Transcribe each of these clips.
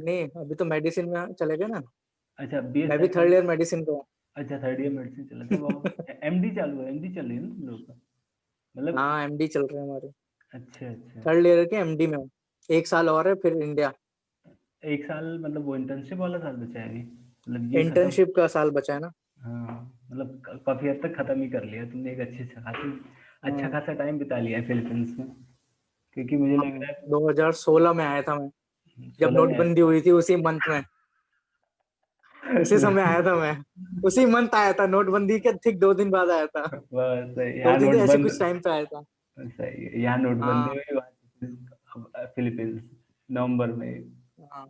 नहीं, अभी तो मेडिसिन में चले गए ना। अच्छा मैं भी बीएसएफ। थर्ड ईयर मेडिसिन का हूँ। अच्छा थर्ड ईयर मेडिसिन चला था, वहाँ पे एमडी चालू है, एमडी चल रही है ना तुम लोग का, मतलब। हाँ, एमडी चल रहे हैं हमारे। अच्छा अच्छा। थर्ड ईयर के एमडी में हूँ। 1 साल और है फिर इंडिया। एक साल मतलब वो इंटर्नशिप वाला साल बचा है अभी, मतलब ये खत्म। इंटर्नशिप का साल बचा है ना। हाँ मतलब काफी हद तक खत्म ही कर लिया तुमने, एक अच्छा हाँ खासा टाइम बिता लिया है फिलीपींस में, क्योंकि मुझे लग हाँ, रहा है 2016 में आया था मैं, जब 16 में आए। नोटबंदी हुई थी उसी मंथ में। उसी समय आया था मैं। उसी मंथ आया था, नोटबंदी के ठीक 2 दिन बाद आया था। बस दो यहाँ दिन ऐसे नोटबंद। कुछ टाइम पे आया था। सही है, यहाँ नोटबंदी हाँ हुई, वहाँ फिलीपींस नवंबर में। हाँ।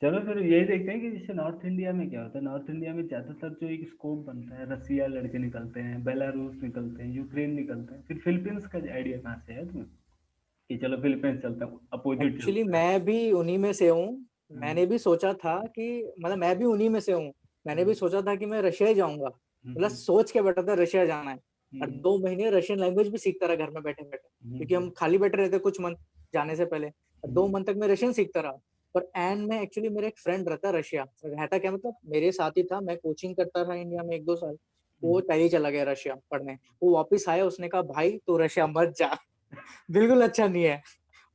चलो फिर यही देखते हैं कि जैसे नॉर्थ इंडिया में क्या होता है। नॉर्थ इंडिया में ज़्यादातर जो एक स्कोप बनता है, रसिया लड़के निकलते हैं, बेलारूस निकलते हैं, यूक्रेन निकलते हैं। फिर फिलीपींस का आइडिया कहाँ से है तुम्हें कि चलो फिलीपींस चलता है, अपोजिट एक्चुअली चलता है। मैं भी उन्हीं में से हूँ। हम्म, मैंने भी सोचा था कि मतलब मैं भी उन्हीं में से हूँ। मैंने भी हम्म, सोचा था कि मैं रशिया ही जाऊंगा, मतलब हम्म, सोच के बैठा था रशिया जाना है। और हम्म, 2 महीने रशियन लैंग्वेज भी सीखता रहा घर में बैठे बैठे, क्योंकि हम्म, हम खाली बैठे रहते कुछ मंथ जाने से पहले। और हम्म, 2 मंथ तक मैं रशियन सीखता रहा। पर एंड में एक्चुअली मेरा एक फ्रेंड रहता है रशिया, रहता क्या मतलब मेरे साथ ही था। मैं कोचिंग करता रहा इंडिया में 1-2 साल। वो हम्म, पहले ही चला गया रशिया पढ़ने। वो वापस आया, उसने कहा भाई तू रशिया मत जा। बिल्कुल अच्छा नहीं है।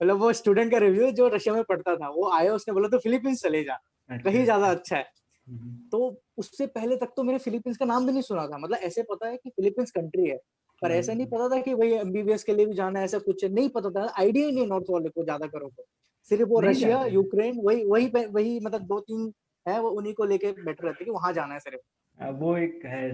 मतलब वो स्टूडेंट का रिव्यू जो रशिया में पढ़ता था, वो आया, उसने बोला तो फिलीपींस चले जा, अच्छा कहीं ज्यादा अच्छा। अच्छा है। हम्म, तो उससे पहले तक तो मैंने फिलीपींस का नाम भी नहीं सुना था। मतलब ऐसे पता है कि फिलीपींस कंट्री है, पर ऐसा नहीं हाँ, पता था कि भाई एमबीबीएस के लिए भी जाना है, ऐसा कुछ नहीं पता था। आइडिया ही नहीं नॉर्थ वाले को ज्यादा करो तो। सिर्फ वो नहीं रशिया जाते हैं। यूक्रेन वही वही वही मतलब 2-3 है, वो उन्हीं को लेके बैठे रहते कि वहां जाना है सिर्फ। वो एक है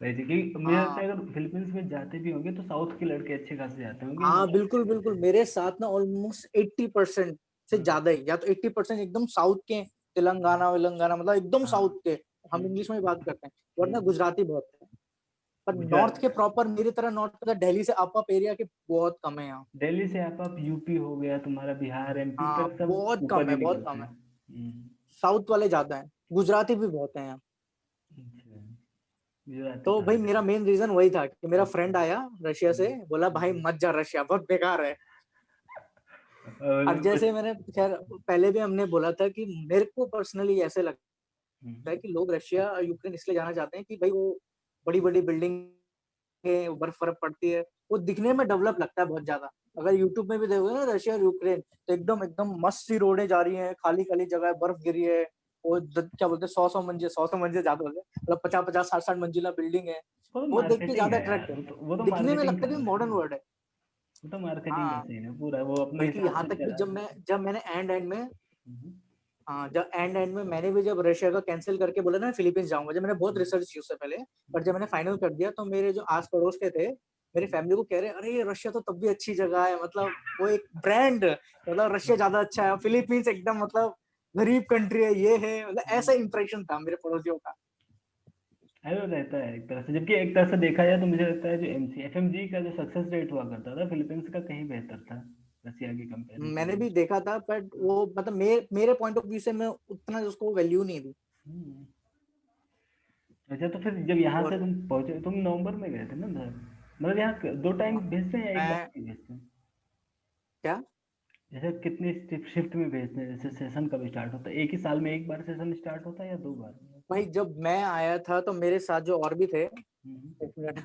वैसे कि मुझे लगता हाँ है अगर फिलीपींस में जाते भी होंगे तो साउथ के लड़के अच्छे खासे जाते होंगे, हाँ, नॉर्थ बिल्कुल के बिल्कुल। वैसे। मेरे साथ ना ऑलमोस्ट 80% से हाँ ज्यादा ही, या तो 80% एकदम साउथ के, तेलंगाना विलंगाना, मतलब एकदम हाँ। साउथ के। हम इंग्लिश में ही बात करते हैं, वरना हम्म, गुजराती बहुत है। पर नॉर्थ गुजरात। के प्रॉपर मेरी तरह नॉर्थ का दिल्ली से अप एरिया के बहुत कम है यहाँ। दिल्ली से आप यूपी हो गया तुम्हारा, बिहार एमपी हाँ तक सब बहुत ऊपर कम ही है, बहुत निकलते कम हैं। है। साउथ वाले ज्यादा है, गुजराती भी बहुत है यहाँ। अच्छा, गुजराती तो कहाँ भाई से? मेरा मेन रीजन वही था कि मेरा फ्रेंड हम्म, आया रशिया से, बोला भाई हम्म, मत जा रशिया, बहुत बेकार है। और और जैसे कुछ। मैंने खैर पहले भी हमने बोला था कि मेरे को पर्सनली ऐसे लगता है हम्म, कि लोग रशिया और यूक्रेन इसलिए जाना चाहते हैं कि भाई वो बड़ी बड़ी बिल्डिंग है, बर्फ बर्फ पड़ती है, वो दिखने में डेवलप लगता है बहुत ज्यादा। अगर यूट्यूब में भी देखोगे ना रशिया और यूक्रेन, तो एकदम एकदम मस्त सी रोडें जा रही हैं, खाली खाली जगह है, बर्फ गिरी है। वो क्या बोलते हैं, 100-100 मंजिल, 100 मंजिल ज्यादा हो गए, मतलब 50-50 60-60 मंजिला बिल्डिंग है। वो तो वो देख के मार्केटिंग ज्यादा है अट्रैक्ट यार, होता वो है, तो दिखने में मार्केटिंग लगता का है कि है मॉडर्न ना, वर्ल्ड है। वो तो मार्केटिंग का हाँ सीन है पूरा, वो अपने बल्कि हिसाब यहाँ से तक भी चला जब रहे मैं हैं। जब मैंने एंड में, हम्म, हाँ जब एंड में मैंने भी जब रशिया का कैंसिल करके बोला ना फिलीपींस जाऊंगा, जब मैंने बहुत रिसर्च की उससे पहले, पर जब मैंने फाइनल कर दिया तो मेरे जो आस पड़ोस के थे, मेरी फैमिली को कह रहे अरे ये रशिया तो तब भी अच्छी जगह है, मतलब वो एक ब्रांड, मतलब रशिया ज्यादा अच्छा है, फिलीपींस एकदम मतलब गरीब कंट्री है, ये है, मतलब ऐसा इंप्रेशन था मेरे पड़ोसियों का। है वो रहता है एक तरह से, जबकि एक तरह से देखा जाए तो मुझे लगता है जो एमसी एफएमजी का जो सक्सेस रेट हुआ करता था फिलीपींस का कहीं बेहतर था रसिया के कंपैरिजन मैंने में। भी देखा था, बट वो मतलब मेरे पॉइंट ऑफ व्यू से मैं उतना उसको वैल्यू नहीं दी। हम्म। अच्छा तो फिर जब यहाँ से और तुम पहुंचे, तुम नवंबर में गए थे ना उधर, मतलब यहाँ दो टाइम भेजते हैं या एक मैं बार ही भेजते हैं? क्या, जैसे कितनी शिफ्ट में भेजते हैं, जैसे सेशन कब स्टार्ट होता है, एक ही साल में एक बार सेशन स्टार्ट होता है या दो बार? भाई जब मैं आया था तो मेरे साथ जो और भी थे, हम्म, 1 मिनट,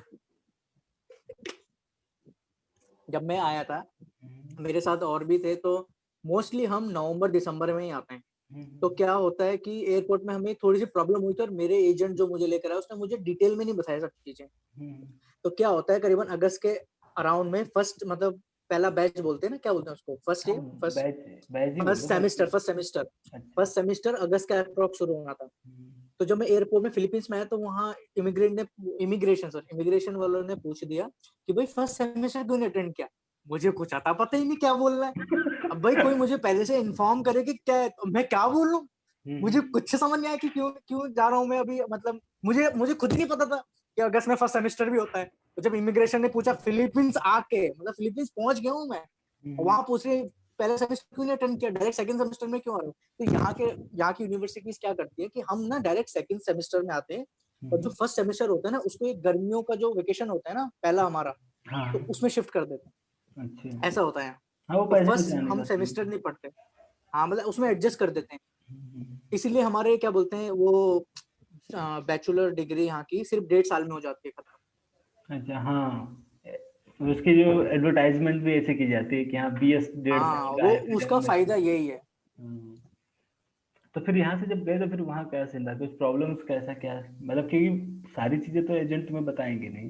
जब मैं आया था हम्म, मेरे साथ और भी थे, तो मोस्टली हम नवंबर दिसंबर में ही आते हैं। तो हम्म, क्या होता है कि एयरपोर्ट में हमें थोड़ी सी प्रॉब्लम हुई थी, और मेरे एजेंट जो मुझे लेकर आया उसने मुझे डिटेल में नहीं बताया सब चीजें। हम्म, तो क्या होता है करीबन अगस्त के अराउंड में फर्स्ट मतलब पहला बैच बोलते हैं ना, क्या बोलते हैं उसको, फर्स्ट हाँ ईयर, फर्स्ट बैच, बैच ही फर्स्ट बोलो सेमेस्टर, फर्स्ट। फर्स्ट सेमेस्टर, अच्छा। फर्स्ट सेमेस्टर अगस्त का अप्रॉक्स शुरू होना था। हम्म, तो जब मैं एयरपोर्ट में फिलीपींस में आया तो वहाँ इमिग्रेशन वालों ने पूछ दिया कि भाई फर्स्ट सेमेस्टर क्यों नहीं अटेंड किया। मुझे कुछ आता पता ही नहीं क्या बोल रहा है। अब भाई कोई मुझे पहले से इन्फॉर्म करे कि क्या मैं क्या बोल रहा हूँ। मुझे हम्म, कुछ समझ नहीं आया कि क्यों क्यों जा रहा हूँ मैं अभी, मतलब मुझे मुझे खुद नहीं पता था कि अगस्त में फर्स्ट सेमेस्टर भी होता है। तो जब इमिग्रेशन ने पूछा फिलीपींस आके, मतलब फिलीपींस पहुंच गया हूँ मैं, हम्म, वहां पूछ रहे पहले सेमेस्टर क्यों नहीं अटेंड किया, डायरेक्ट सेकंड सेमेस्टर में क्यों आ रहे हो। तो यहाँ की यूनिवर्सिटीज क्या करती है कि हम ना डायरेक्ट सेकंड सेमेस्टर में आते हैं, और जो हम्म, फर्स्ट सेमेस्टर होता है ना उसको एक गर्मियों का जो वेकेशन होता है ना पहला हमारा, हाँ तो हाँ, उसमें शिफ्ट कर देते अच्छा। हैं। ऐसा होता है। हाँ वो तो पैसे फर्स्ट बचाने हम का सीन सेमेस्टर था। नहीं पढ़ते। हाँ, मतलब उसमें एडजस्ट कर देते हैं। हम्म, इसीलिए हमारे क्या बोलते हैं वो बैचलर डिग्री यहाँ की सिर्फ 1.5 साल में हो जाती है खत्म। अच्छा हाँ। उसकी जो एडवर्टाइजमेंट भी ऐसे की जाती है कि हाँ BS 1.5 साल हाँ, का वो है, फिर उसका एमएस। फायदा यही है। तो फिर यहाँ से जब गए तो फिर वहाँ क्या सीन था, कुछ प्रॉब्लम्स कैसा क्या, मतलब क्योंकि सारी चीजें तो एजेंट तुम्हें बताएंगे नहीं,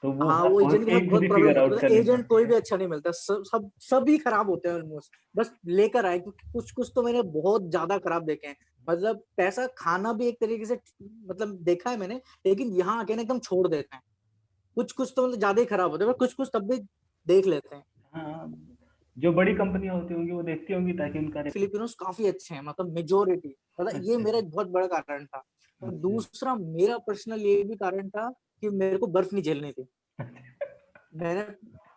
तो वो हाँ, वहाँ वो पहुंच एजेंट के के साथ ही खुद बहुत ही प्रॉब्लम फिगर होती है, आउट मतलब करनी एजेंट पड़ती कोई है। भी अच्छा नहीं मिलता, सभी खराब होते हैं ऑलमोस्ट। बस लेकर आए, क्योंकि कुछ कुछ तो मैंने बहुत ज्यादा खराब देखे हैं। मतलब पैसा खाना भी एक तरीके से मतलब देखा है मैंने, लेकिन यहाँ आके ना एकदम छोड़ देते हैं। कुछ कुछ तो मतलब ज्यादा ही खराब होते हैं, पर कुछ कुछ तब भी देख लेते हैं। हाँ, जो बड़ी कंपनियां होती होंगी वो देखती होंगी ताकि उनका फिलिपिनोस काफी अच्छे हैं, मतलब मेजोरिटी, मतलब ये अच्छा मेरा एक बहुत बड़ा कारण था। और अच्छा दूसरा मेरा पर्सनल ये भी कारण था कि मेरे को बर्फ नहीं झेलनी थी। मैंने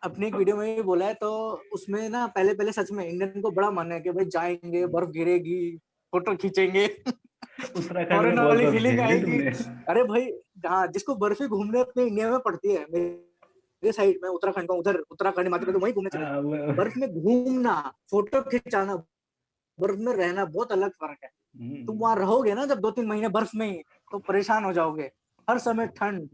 अपनी एक वीडियो में भी बोला है, तो उसमें ना पहले पहले सच में इंडियन को बड़ा मन है कि भाई जाएंगे, बर्फ गिरेगी, फोटो खींचेंगे, उत्तराखंड में फॉरेन बहुत वाली बर्फ फीलिंग झेली थी आएगी। तुमने? अरे भाई, हाँ, जिसको बर्फी घूमने अपने इंडिया में पड़ती है, मेरे साइड में उत्तराखंड का, उधर उत्तराखंड हिमाचल प्रदेश, वहीं घूमने चले हाँ, जाओ। बर्फ में घूमना, फोटो खिंचाना, बर्फ में रहना, बहुत अलग फर्क है। तुम हम्म, वहां रहोगे ना जब 2-3 महीने बर्फ में ही, तो परेशान हो जाओगे। हर समय ठंड,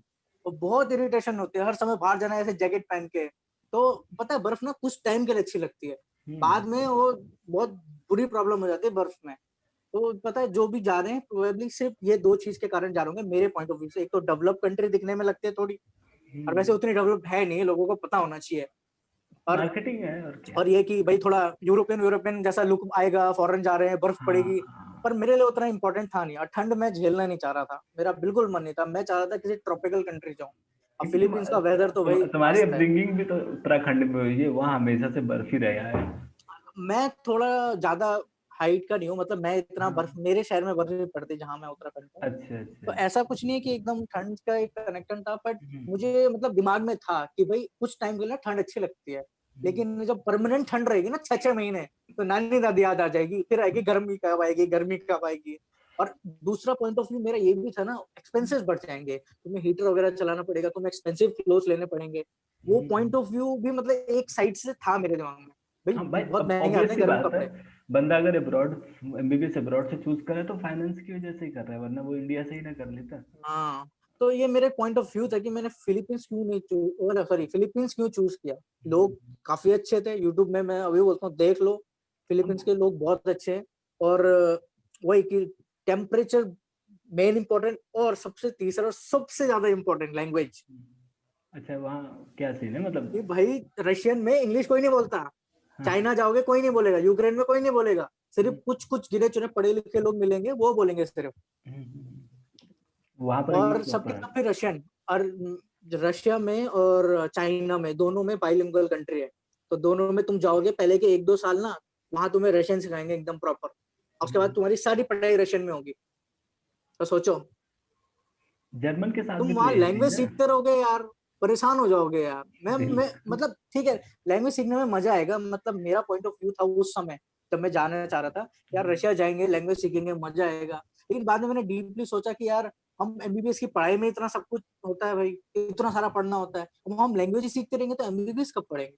तो बहुत इरिटेशन होती है, हर समय बाहर जाना है ऐसे जैकेट पहन के। तो पता है, बर्फ ना कुछ टाइम के लिए अच्छी लगती है, बाद में वो बहुत बुरी प्रॉब्लम हो जाती है बर्फ में। तो पता है, जो भी जा रहे हैं प्रोबेबली सिर्फ ये दो चीज के कारण जा रहे होंगे मेरे पॉइंट ऑफ व्यू से। एक तो डेवलप कंट्री दिखने में लगती है थोड़ी, और वैसे उतनी डेवलप है नहीं, लोगों को पता होना चाहिए। और मार्केटिंग है और क्या। और ये कि भाई थोड़ा यूरोपियन यूरोपियन जैसा लुक आएगा, फॉरेन जा रहे हैं, बर्फ हाँ पड़ेगी। हाँ। पर मेरे लिए उतना इंपॉर्टेंट था नहीं, और ठंड में झेलना नहीं चाह रहा था, मेरा बिल्कुल मन नहीं था। मैं चाह रहा था किसी ट्रॉपिकल कंट्री जाऊं। अब क्योंकि फिलीपींस का वेदर तो भाई तुम्हारी मस्त है। अपब्रिंगिंग भी तो उत्तराखंड में हुई है, वहाँ हमेशा से बर्फ ही रहा है। मैं थोड़ा ज्यादा हाइट का नहीं हूँ, मतलब मैं इतना हाँ। बर्फ, मेरे शहर में बर्फ नहीं पड़ती जहाँ मैं उत्तराखंड का। अच्छा तो अच्छा। ऐसा कुछ नहीं है कि एकदम ठंड का एक कनेक्शन था, बट हम्म, मुझे मतलब दिमाग में था कि भाई कुछ टाइम के लिए ठंड अच्छी लगती है। हम्म, लेकिन जब परमानेंट ठंड रहेगी ना 6-6 महीने, तो नानी दादी याद आ जाएगी, फिर आएगी गर्मी कब आएगी, गर्मी कब आएगी। और दूसरा पॉइंट ऑफ व्यू मेरा ये भी था ना, एक्सपेंसेस बढ़ जाएंगे, तुम्हें हीटर वगैरह चलाना पड़ेगा, तुम्हें एक्सपेंसिव क्लोथ लेने पड़ेंगे। वो हम्म। पॉइंट ऑफ व्यू भी मतलब एक साइड से था मेरे दिमाग में, भाई हाँ भाई, बहुत अब महंगे ऑब्वियस आते सी हैं गर्म बात है, कपड़े। बंदा अगर अब्रॉड MBBS अब्रॉड से चूज करे तो फाइनेंस की वजह से ही कर रहा है, वरना वो इंडिया से ही ना कर लेता। हाँ, तो ये मेरे पॉइंट ऑफ व्यू था कि मैंने फिलीपींस क्यों नहीं चूज, सॉरी, फिलीपींस क्यों चूज किया। लोग काफी अच्छे थे, यूट्यूब में मैं अभी बोलता हूँ देख लो, फिलीपींस के लोग बहुत अच्छे हैं। और वही कि टेम्परेचर मेन इंपॉर्टेंट, और सबसे तीसरा और सबसे ज्यादा इंपॉर्टेंट लैंग्वेज। अच्छा, वहाँ क्या सीन है कि मतलब? भाई रशियन में इंग्लिश कोई नहीं बोलता, हाँ। चाइना जाओगे कोई नहीं बोलेगा, यूक्रेन में कोई नहीं बोलेगा, सिर्फ कुछ कुछ गिने चुने पढ़े लिखे लोग मिलेंगे, वो बोलेंगे सिर्फ। वहाँ पर और इंग्लिश सबके प्रॉपर है। सब भी रशियन। और रशिया में और चाइना में, दोनों में बाइलिंगुअल कंट्री है। तो दोनों में तुम जाओगे पहले के 1-2 साल ना, वहां तुम्हें रशियन सिखाएंगे एकदम प्रॉपर। उसके बाद तुम्हारी सारी पढ़ाई रशियन में होगी। तो सोचो, जर्मन के साथ भी तुम तो वहां यही सीन लैंग्वेज है। सीखते रहोगे यार, परेशान हो जाओगे यार। मैं बिल्कुल। मतलब ठीक है, लैंग्वेज सीखने में मजा आएगा, मतलब मेरा पॉइंट ऑफ व्यू था उस समय जब मैं जाना चाह रहा था, यार रशिया जाएंगे, लैंग्वेज सीखेंगे, मजा आएगा। लेकिन बाद में मैंने डीपली सोचा कि यार हम एमबीबीएस की पढ़ाई में इतना सब कुछ होता है भाई, इतना सारा पढ़ना होता है, अब हम लैंग्वेज ही सीखते रहेंगे तो एमबीबीएस कब पढ़ेंगे।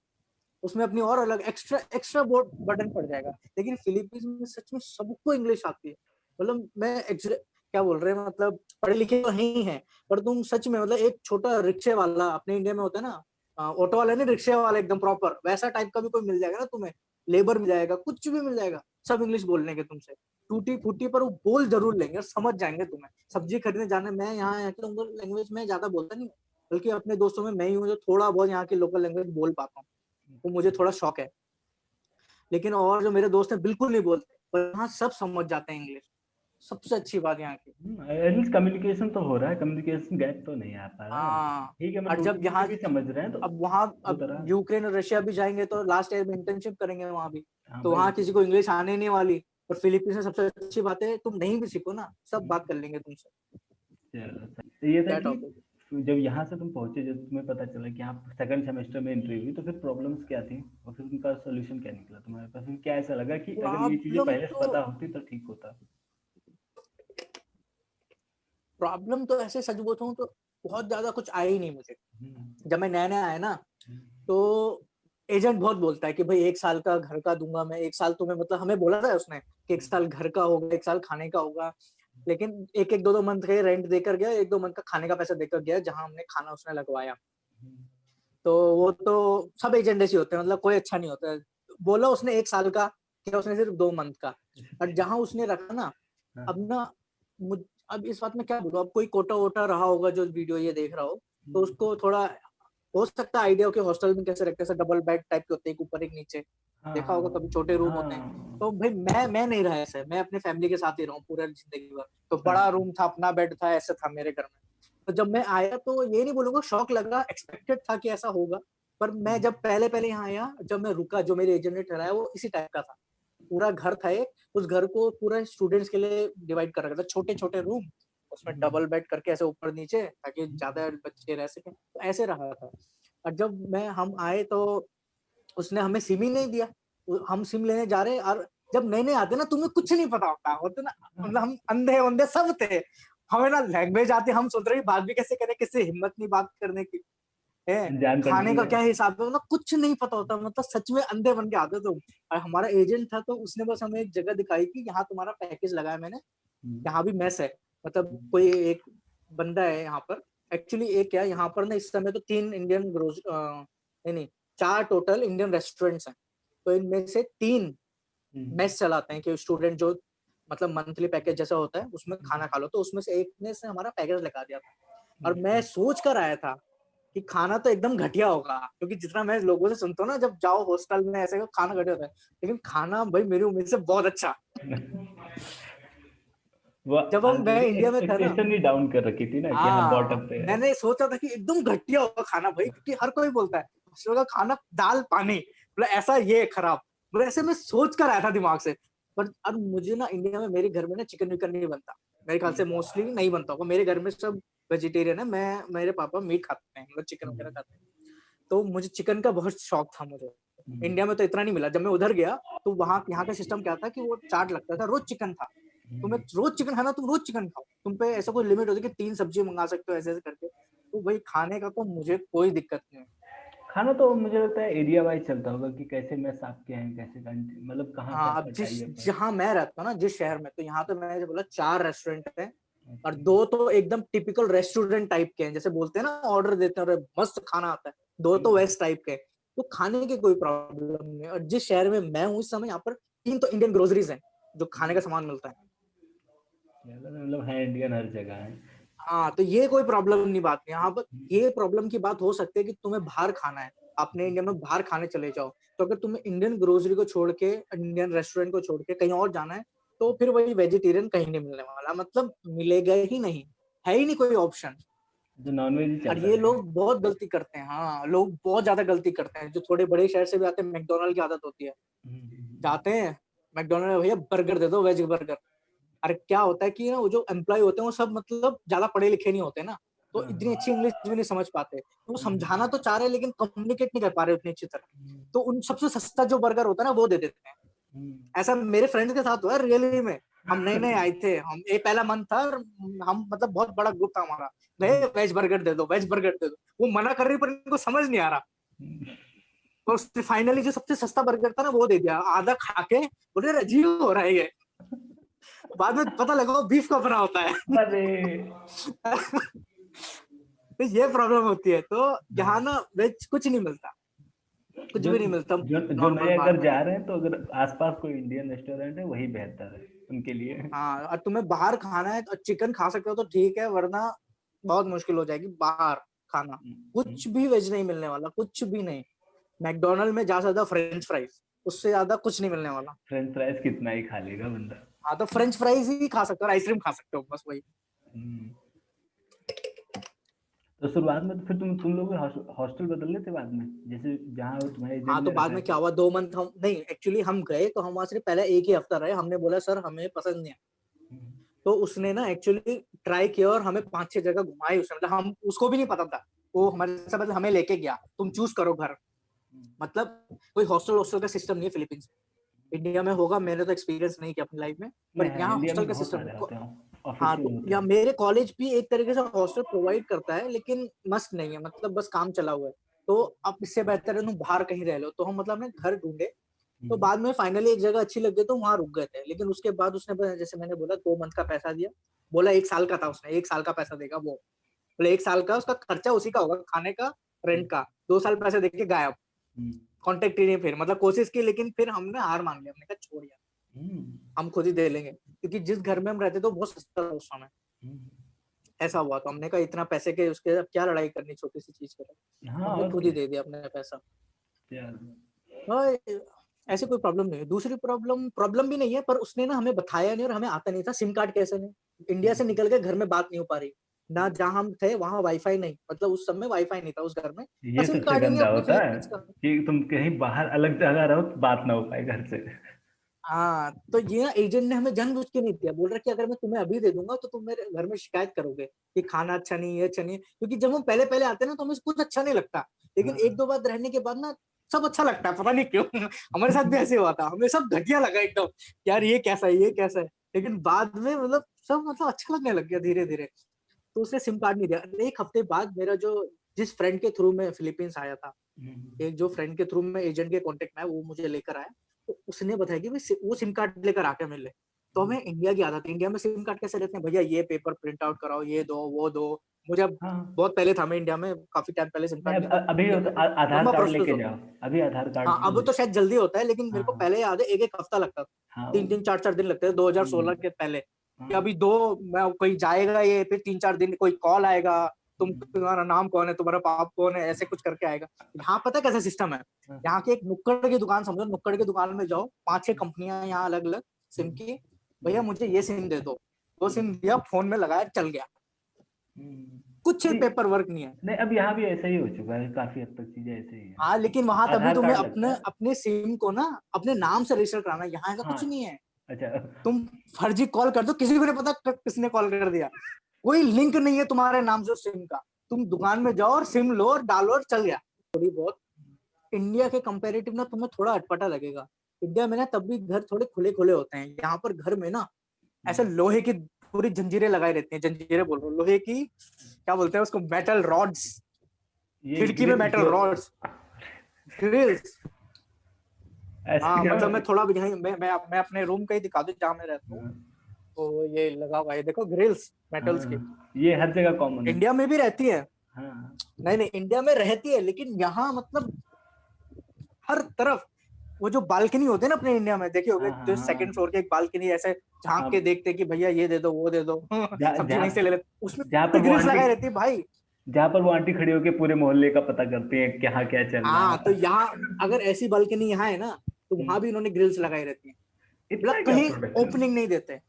उसमें अपनी और अलग एक्स्ट्रा एक्स्ट्रा बर्डन पड़ जाएगा। लेकिन फिलीपींस में सच में सबको इंग्लिश आती है। मतलब क्या बोल रहे हैं, मतलब पढ़े लिखे तो ही हैं, पर तुम सच में मतलब एक छोटा रिक्शे वाला, अपने इंडिया में होता है ना, ऑटो वाला नहीं, रिक्शे वाला एकदम प्रॉपर वैसा टाइप का भी कोई मिल जाएगा ना तुम्हें, लेबर मिल जाएगा, कुछ भी मिल जाएगा, सब इंग्लिश बोलने के तुमसे, टूटी फूटी, पर वो बोल जरूर लेंगे और समझ जाएंगे तुम्हें। सब्जी खरीदने जाने, मैं यहाँ आके उनको लैंग्वेज में ज्यादा बोलता नहीं हूँ, बल्कि अपने दोस्तों में मैं ही हूँ जो थोड़ा बहुत यहाँ की लोकल लैंग्वेज बोल पाता हूँ। तो मुझे थोड़ा शौक है। लेकिन और जो मेरे दोस्त हैं बिल्कुल नहीं बोलते, पर यहाँ सब समझ जाते हैं इंग्लिश। सबसे अच्छी बात यहाँ की। एटलीस्ट कम्युनिकेशन तो हो रहा है, कम्युनिकेशन गैप तो नहीं आ पा रहा है। हाँ, ठीक है, मतलब और टूटी जब फूटी यहाँ, भी समझ रहे हैं तो अब वहाँ, हो अब तो रहा है। यूक्रेन और रशिया भी जाएंगे तो लास्ट ईयर में इंटर्नशिप करेंगे वहां भी, हाँ तो भाई वहाँ वो किसी को इंग्लिश आने नहीं वाली। और फिलीपींस में सबसे अच्छी बात है, तुम नहीं भी सीखो ना, सब तो बात कर लेंगे तुमसे। चलो तो ये था दैट कि टॉपिक। जब यहाँ से तुम पहुंचे, जब तुम्हें पता चला कि आप सेकंड सेमेस्टर में एंट्री हुई, तो फिर प्रॉब्लम्स क्या थी और फिर उनका सोल्यूशन क्या निकला तुम्हारे पास? फिर क्या ऐसा लगा कि अगर ये चीजें प्रॉब्लम पहले से तो पता होती तो ठीक होता? प्रॉब्लम तो ऐसे सच बोलता हूँ तो बहुत ज्यादा कुछ आया ही नहीं मुझे। हम्म, जब मैं नया नया आया ना, हम्म, तो एजेंट बहुत बोलता है कि भाई 1 साल का घर का दूँगा मैं, 1 साल तुम्हें, मतलब हमें बोला था उसने कि 1 साल घर का होगा, 1 साल खाने का होगा। लेकिन 1-1 2-2 मंथ के रेंट देकर गया, 1-2 मंथ का खाने का पैसा देकर गया, जहाँ हमने खाना उसने लगवाया। तो वो तो सब एजेंट ऐसे होते हैं, मतलब कोई अच्छा नहीं होता है। बोला उसने 1 साल का, किया उसने सिर्फ 2 मंथ का। और जहाँ उसने रखा ना, हाँ, अब ना मुझ अब इस बात में क्या बोलूँ, अब कोई कोटा-वोटा रहा होगा जो वीडियो ये देख रहा हो, तो उसको थोड़ा हो सकता है आइडिया हो कि हॉस्टल में कैसे रखते हैं, ऐसे डबल बेड टाइप के होते हैं, एक ऊपर एक नीचे। हाँ, देखा होगा कभी, छोटे हाँ, रूम होते हैं। हाँ, तो भाई मैं नहीं रहा ऐसे, मैं अपनी फैमिली के साथ ही रहा हूँ पूरा ज़िंदगी भर। तो हाँ, बड़ा रूम था, अपना बेड था, ऐसा था मेरे घर में। तो जब मैं आया तो ये नहीं बोलूँगा शॉक लगा, एक्सपेक्टेड था कि ऐसा होगा। पर मैं जब पहले-पहले यहाँ आया, जब मैं रुका, जो मेरे एजेंट ने ठहराया वो इसी टाइप का था। पूरा घर था एक, उस घर को पूरा स्टूडेंट्स के लिए डिवाइड कर रखा था, छोटे-छोटे रूम, उसमें डबल बेड करके ऐसे ऊपर-नीचे, ताकि ज़्यादा बच्चे रह सकें, तो ऐसे रहा था। और जब हम आए तो उसने हमें सिम ही नहीं दिया। हम सिम लेने जा रहे हैं, और जब नए-नए आते हैं ना, तुम्हें कुछ नहीं पता होता, होते ना, मतलब हम अंधे-वंधे सब थे। हमें ना लैंग्वेज आती, हम सोच रहे हैं बात भी कैसे करें, किससे हिम्मत नहीं बात करने की, है। अनजान खाने कंट्री का है। क्या हिसाब है, मतलब कुछ नहीं पता होता, मतलब सच में अंधे बन के आते थे। और हमारा एजेंट था, तो उसने बस हमें एक जगह दिखाई कि यहाँ तुम्हारा पैकेज लगा है मैंने, हुँ, यहाँ भी मेस है। मतलब कोई एक बंदा है यहाँ पर, एक्चुअली एक क्या है यहाँ पर ना, इस समय तो 3 इंडियन नहीं, 4 टोटल इंडियन रेस्टोरेंट्स हैं। तो इनमें से 3 हुँ, मेस चलाते हैं कि स्टूडेंट जो, मतलब मंथली पैकेज जैसा होता है, उसमें खाना खा लो। तो उसमें से एक ने से हमारा पैकेज लगा दिया था। और मैं अच्छा। सोच कर आया था कि खाना तो एकदम घटिया होगा, क्योंकि जितना मैं लोगों से सुनता हूँ ना, जब जाओ हॉस्टल में ऐसे खाना घटिया होता है। लेकिन खाना भाई मेरी उम्मीद से बहुत अच्छा। वो जब हम मैं ऑलरेडी इंडिया में था ना, एक्सपेक्टेशन ही डाउन कर रखी थी ना कि हाँ हाँ, बॉटम पे है। मैंने सोचा था कि एकदम घटिया होगा खाना भाई, क्योंकि हर कोई बोलता है हॉस्टल का खाना दाल-पानी, मतलब ऐसा ये खराब। मतलब ऐसे मैं सोच कर आया था दिमाग से। पर अब मुझे ना इंडिया में, मेरे घर में ना चिकन-विकन नहीं बनता। मेरे ख्याल हुँ, से मोस्टली नहीं बनता होगा। मेरे घर में सब वेजिटेरियन है, मेरे पापा मीट खाते हैं, मतलब चिकन हुँ, वगैरह खाते हैं। तो मुझे चिकन का बहुत शौक था मुझे। हुँ, इंडिया में तो इतना नहीं मिला। जब मैं उधर गया, तो वहाँ यहाँ का सिस्टम क्या था कि वो चार्ट लगता था, रोज़ चिकन था। तुम्हें हुँ। रोज़ चिकन खाना, तुम रोज़ चिकन खाओ। तुम पे ऐसा कोई लिमिट होती है कि 3 सब्ज़ी मँगा सकते हो, ऐसे-ऐसे करके। तो भई खाने का तो मुझे कोई दिक्कत नहीं है। खाना तो मुझे लगता है एरिया वाइज़ चलता होगा कि कैसे मेस आपके हैं, कैसे कंट्री मतलब कहाँ पे हाँ, अब आपका जिस टाई अप है। जहाँ मैं रहता हूँ ना, जिस शहर में, तो यहाँ तो मैंने जो बोला 4 रेस्टोरेंट हैं, और ओके। 2 तो एकदम टिपिकल रेस्टोरेंट टाइप के हैं। जैसे बोलते हैं ना, ऑर्डर देते हैं और मस्त खाना आता है। 2 तो हुँ, वैसे टाइप के हैं। तो खाने की कोई प्रॉब्लम नहीं है, और जिस शहर में मैं हूँ इस समय, यहाँ पर 3 तो इंडियन ग्रोसरीज़ हैं, जो खाने का हुँ। सामान मिलता है। मतलब है इंडियन हर जगह है। हाँ, तो ये कोई प्रॉब्लम नहीं बात है। यहाँ पर हुँ, ये प्रॉब्लम की बात हो सकती है कि तुम्हें बाहर खाना है, अपने इंडिया में बाहर खाने चले जाओ। तो अगर तुम्हें इंडियन ग्रोसरी को छोड़ के, इंडियन रेस्टोरेंट को छोड़ के कहीं और जाना है, तो फिर वही वेजिटेरियन कहीं नहीं मिलने वाला, मतलब मिलेगा ही नहीं, है ही नहीं कोई ऑप्शन। तो नॉन-वेज ही और चलता ये रहेगा। लोग बहुत गलती करते हैं, हाँ, लोग बहुत ज़्यादा गलती करते हैं, जो थोड़े बड़े शहर से भी आते हैं, मैकडॉनल्ड की आदत होती है। हुँ, हुँ, जाते हैं, मैकडॉनल्ड में, भैया बर्गर दे दो, वेज बर्गर। अरे क्या होता है कि ना, वो जो एम्प्लॉयी होते हैं वो सब मतलब ज़्यादा पढ़े-लिखे नहीं होते ना, तो हाँ, इतनी हाँ। अच्छी इंग्लिश भी नहीं समझ पाते। तो वो हुँ, समझाना तो हुँ, चाह रहे हैं, लेकिन कम्युनिकेट नहीं कर पा रहे उतनी अच्छी तरह। हुँ, तो उन सबसे सस्ता जो बर्गर होता है ना, वो दे देते हैं। हुँ। ऐसा मेरे फ्रेंड्स के साथ हुआ है रियली में। हम नए-नए आए थे, हम ये पहला मंथ था, और हम मतलब बहुत बड़ा ग्रुप था हमारा। भैया हुँ, वेज बर्गर दे दो, वेज बर्गर दे दो। वो मना कर रही, पर इनको समझ नहीं आ रहा। हुँ। और उसने फाइनली जो सबसे सस्ता बर्गर था ना, वो दे दिया। आधा खा के बोले, "अरे अजीब हो रहा है ये।" बाद में पता लगा वो बीफ का बना होता है। अरे! तो ये प्रॉब्लम होती है। तो यहाँ हाँ। ना वेज कुछ नहीं मिलता, कुछ जो भी नहीं मिलता जो नॉर्मल नए बाहर अगर में। जा रहे हैं तो अगर आस-पास कोई इंडियन रेस्टोरेंट है वही बेहतर है उनके लिए। हाँ, और तुम्हें बाहर खाना है तो चिकन खा सकते हो तो ठीक है, वरना बहुत मुश्किल हो जाएगी बाहर खाना। हुँ, हुँ। कुछ भी वेज नहीं मिलने वाला, कुछ भी नहीं। मैकडॉनल्ड में ज़्यादा से ज़्यादा फ्रेंच फ्राइज़, उससे ज़्यादा कुछ नहीं मिलने वाला। फ्रेंच फ्राइज़ कितना ही खा लेगा बंदा। हाँ, तो फ्रेंच फ्राइज़ ही खा सकते हो और आइसक्रीम खा सकते हो, बस वही। हुँ। तो शुरुआत में तो फिर तुम लोग हॉस्टल बदल लेते बाद में? जैसे जहाँ तुम्हारे हाँ, एजेंट तो ने बाद रखा में है? क्या हुआ, 2 मंथ हम नहीं, एक्चुअली हम गए तो हम वहाँ सिर्फ पहले 1 ही हफ्ता रहे। हमने बोला सर हमें पसंद नहीं आया। हुँ, तो उसने ना एक्चुअली ट्राई किया और हमें 5-6 जगह घुमाई उसने, मतलब हम उसको भी नहीं पता था। वो हमारे से मतलब हमें लेके गया, तुम चूज़ करो घर। हुँ। मतलब कोई हॉस्टल-वॉस्टल का सिस्टम नहीं है फिलीपींस में। इंडिया में होगा, मैंने तो एक्सपीरियंस नहीं किया अपनी लाइफ में, नहीं, पर हाँ, यहाँ इंडिया में हॉस्टल का बहुत सिस्टम सारे है। होते हैं, हाँ, ऑफ़िशियल तो होते या हैं। मेरे कॉलेज भी एक तरीके से हॉस्टल प्रोवाइड करता है, लेकिन मस्त नहीं है, मतलब बस काम चला हुआ है। तो अब इससे बेहतर है तुम बाहर कहीं रह लो। तो हम मतलब ने घर ढूंढे, तो बाद में फाइनली एक जगह अच्छी लग गई तो वहां रुक गए थे। लेकिन उसके बाद उसने जैसे मैंने बोला 2 मंथ का पैसा दिया, बोला 1 साल का था, उसने 1 साल का पैसा देगा वो, बोले 1 साल का उसका खर्चा उसी का होगा, खाने का, रेंट का। 2 साल पैसे देके गायब, कांटेक्ट ही नहीं। फिर मतलब कोशिश की, लेकिन फिर हमने हार मान लिया, हमने कहा छोड़ यार, हम खुद ही दे लेंगे, क्योंकि जिस घर में हम रहते थे वो बहुत सस्ता था उस समय। ऐसा हुआ तो हमने कहा इतना पैसे के उसके अब क्या लड़ाई करनी छोटी सी चीज के लिए, हाँ हमने और खुद ही क्या दे दिया अपने पैसा। यार। हाँ, ऐसे कोई प्रॉब्लम नहीं है। दूसरी प्रॉब्लम प्रॉब्लम भी नहीं है, पर उसने ना हमें बताया नहीं और हमें आता नहीं था सिम कार्ड कैसे नहीं। इंडिया से निकल के घर में बात नहीं हो पा रही ना, जहाँ हम थे वहां वाईफाई नहीं, मतलब उस समय वाईफाई नहीं था उस घर में, ना ये सिम सबसे कार्ड ही नहीं गंदा अपने होता है फिलीपींस का। कि तुम कहीं बाहर अलग जगह रहो तो बात ना हो पाए घर से। हाँ, तो ये ना एजेंट ने हमें जानबूझ के नहीं दिया, बोल रहा कि अगर मैं तुम्हें अभी दे दूंगा तो तुम मेरे घर में शिकायत करोगे कि खाना अच्छा नहीं है, ये अच्छा नहीं है। क्योंकि जब हम पहले पहले आते हैं ना तो हमें कुछ अच्छा नहीं लगता, लेकिन एक हाँ। दो बार रहने के बाद ना सब अच्छा लगता है, पता नहीं क्यों। हमारे साथ भी ऐसे हुआ था, हमें सब घटिया लगा एकदम, यार ये कैसा है, ये कैसा है। लेकिन बाद में मतलब सब मतलब अच्छा लगने लग गया धीरे धीरे। तो उसने सिम कार्ड नहीं दिया। 1 हफ्ते बाद मेरा जो जिस फ्रेंड के थ्रू में फिलीपींस आया था, एक जो फ्रेंड के थ्रू में एजेंट के कांटेक्ट में है, वो मुझे लेकर आया। तो उसने बताया कि भाई वो सिम कार्ड लेकर आके मिले। तो हमें इंडिया की आदत है, इंडिया में सिम कार्ड कैसे लेते हैं, भैया ये पेपर प्रिंट आउट कराओ, ये दो वो दो। मुझे अब हाँ बहुत पहले था, मैं इंडिया में काफी टाइम पहले सिम नहीं कार्ड लिया था, अभी इंडिया हो में तो भी आधार लंबा कार्ड प्रोसेस लेके होता जाओ। है। अभी आधार कार्ड हाँ, अब तो शायद जल्दी होता है, लेकिन मेरे को हाँ पहले याद है एक एक हफ्ता लगता था, हाँ 3 3 4 4 दिन लगते थे 2016 के पहले। कि हाँ अभी दो, मैं कोई जाएगा, ये फिर 3 4 दिन कोई कॉल आएगा, तुम्हारा नाम कौन है, तुम्हारा पाप कौन है, ऐसे कुछ करके आएगा। यहाँ पता है कैसा सिस्टम है, हाँ, यहाँ की एक नुक्कड़ की दुकान समझो, नुक्कड़ की दुकान में जाओ, 5 6 कंपनियां यहाँ अलग अलग सिम हम्म, की, भैया हम्म, मुझे ये सिम दे दो, वो सिम दिया, फोन में लगाया, चल गया, हम्म। कुछ नहीं पेपर वर्क नहीं है। नहीं अब यहाँ भी ऐसा ही हो चुका है, काफी हद तक चीजें ऐसे ही है। हाँ, लेकिन वहां तभी आधार तुम्हें कार्ड लगता अपने है। अपने सिम को ना अपने नाम से रजिस्टर कराना है, यहाँ ऐसा हाँ कुछ नहीं है। अच्छा। तुम फर्जी कॉल कर दो, किसी को नहीं पता किसने कॉल कर दिया, कोई लिंक नहीं है तुम्हारे नाम से सिम का। तुम दुकान में जाओ और सिम लो और डालो और चल गया। थोड़ी बहुत इंडिया के कंपेरेटिव ना तुम्हें थोड़ा अटपटा लगेगा। इंडिया में ना तब भी घर थोड़े खुले खुले होते हैं, यहाँ पर घर में ना ऐसे लोहे की पूरी जंजीरें लगाई रहती हैं, जंजीरें बोल रहा हूँ, लोहे की क्या बोलते हैं उसको, मेटल रॉड्स, ये खिड़की में मेटल रॉड्स, ग्रिल्स। ऐसे हाँ, क्या मतलब मैं थोड़ा भी यहीं मैं अपने रूम का ही दिखा दूं जहाँ मैं रहता हूँ, हाँ तो ये लगा हुआ है देखो, ग्रिल्स मेटल्स की। हाँ, ये हर जगह कॉमन है। इंडिया में भी रहती है, हाँ नहीं नहीं इंडिया में रहती है, लेकिन यहाँ मतलब हर तरफ वो जो बालकनी होते हैं ना अपने इंडिया में, देखे होगे हाँ हाँ जो हाँ सेकंड फ्लोर के एक बालकनी ऐसे झांक हाँ। के देखते कि भैया ये दे दो वो दे दो, जहाँ सब्जी वहीं से ले जहाँ ले, उसमें जहाँ पर पूरी वो ग्रिल्स आंटी लगाई रहती है भाई। जहाँ पर वो आंटी खड़ी होकर पूरे मोहल्ले का पता करती है कि हाँ क्या चल रहा हाँ, तो है। यहाँ अगर ऐसी बालकनी यहाँ है ना, तो वहां भी इन्होंने ग्रिल्स लगाई रहती है, इतना मतलब क्या कहीं प्रोटेक्शन। ओपनिंग नहीं देते।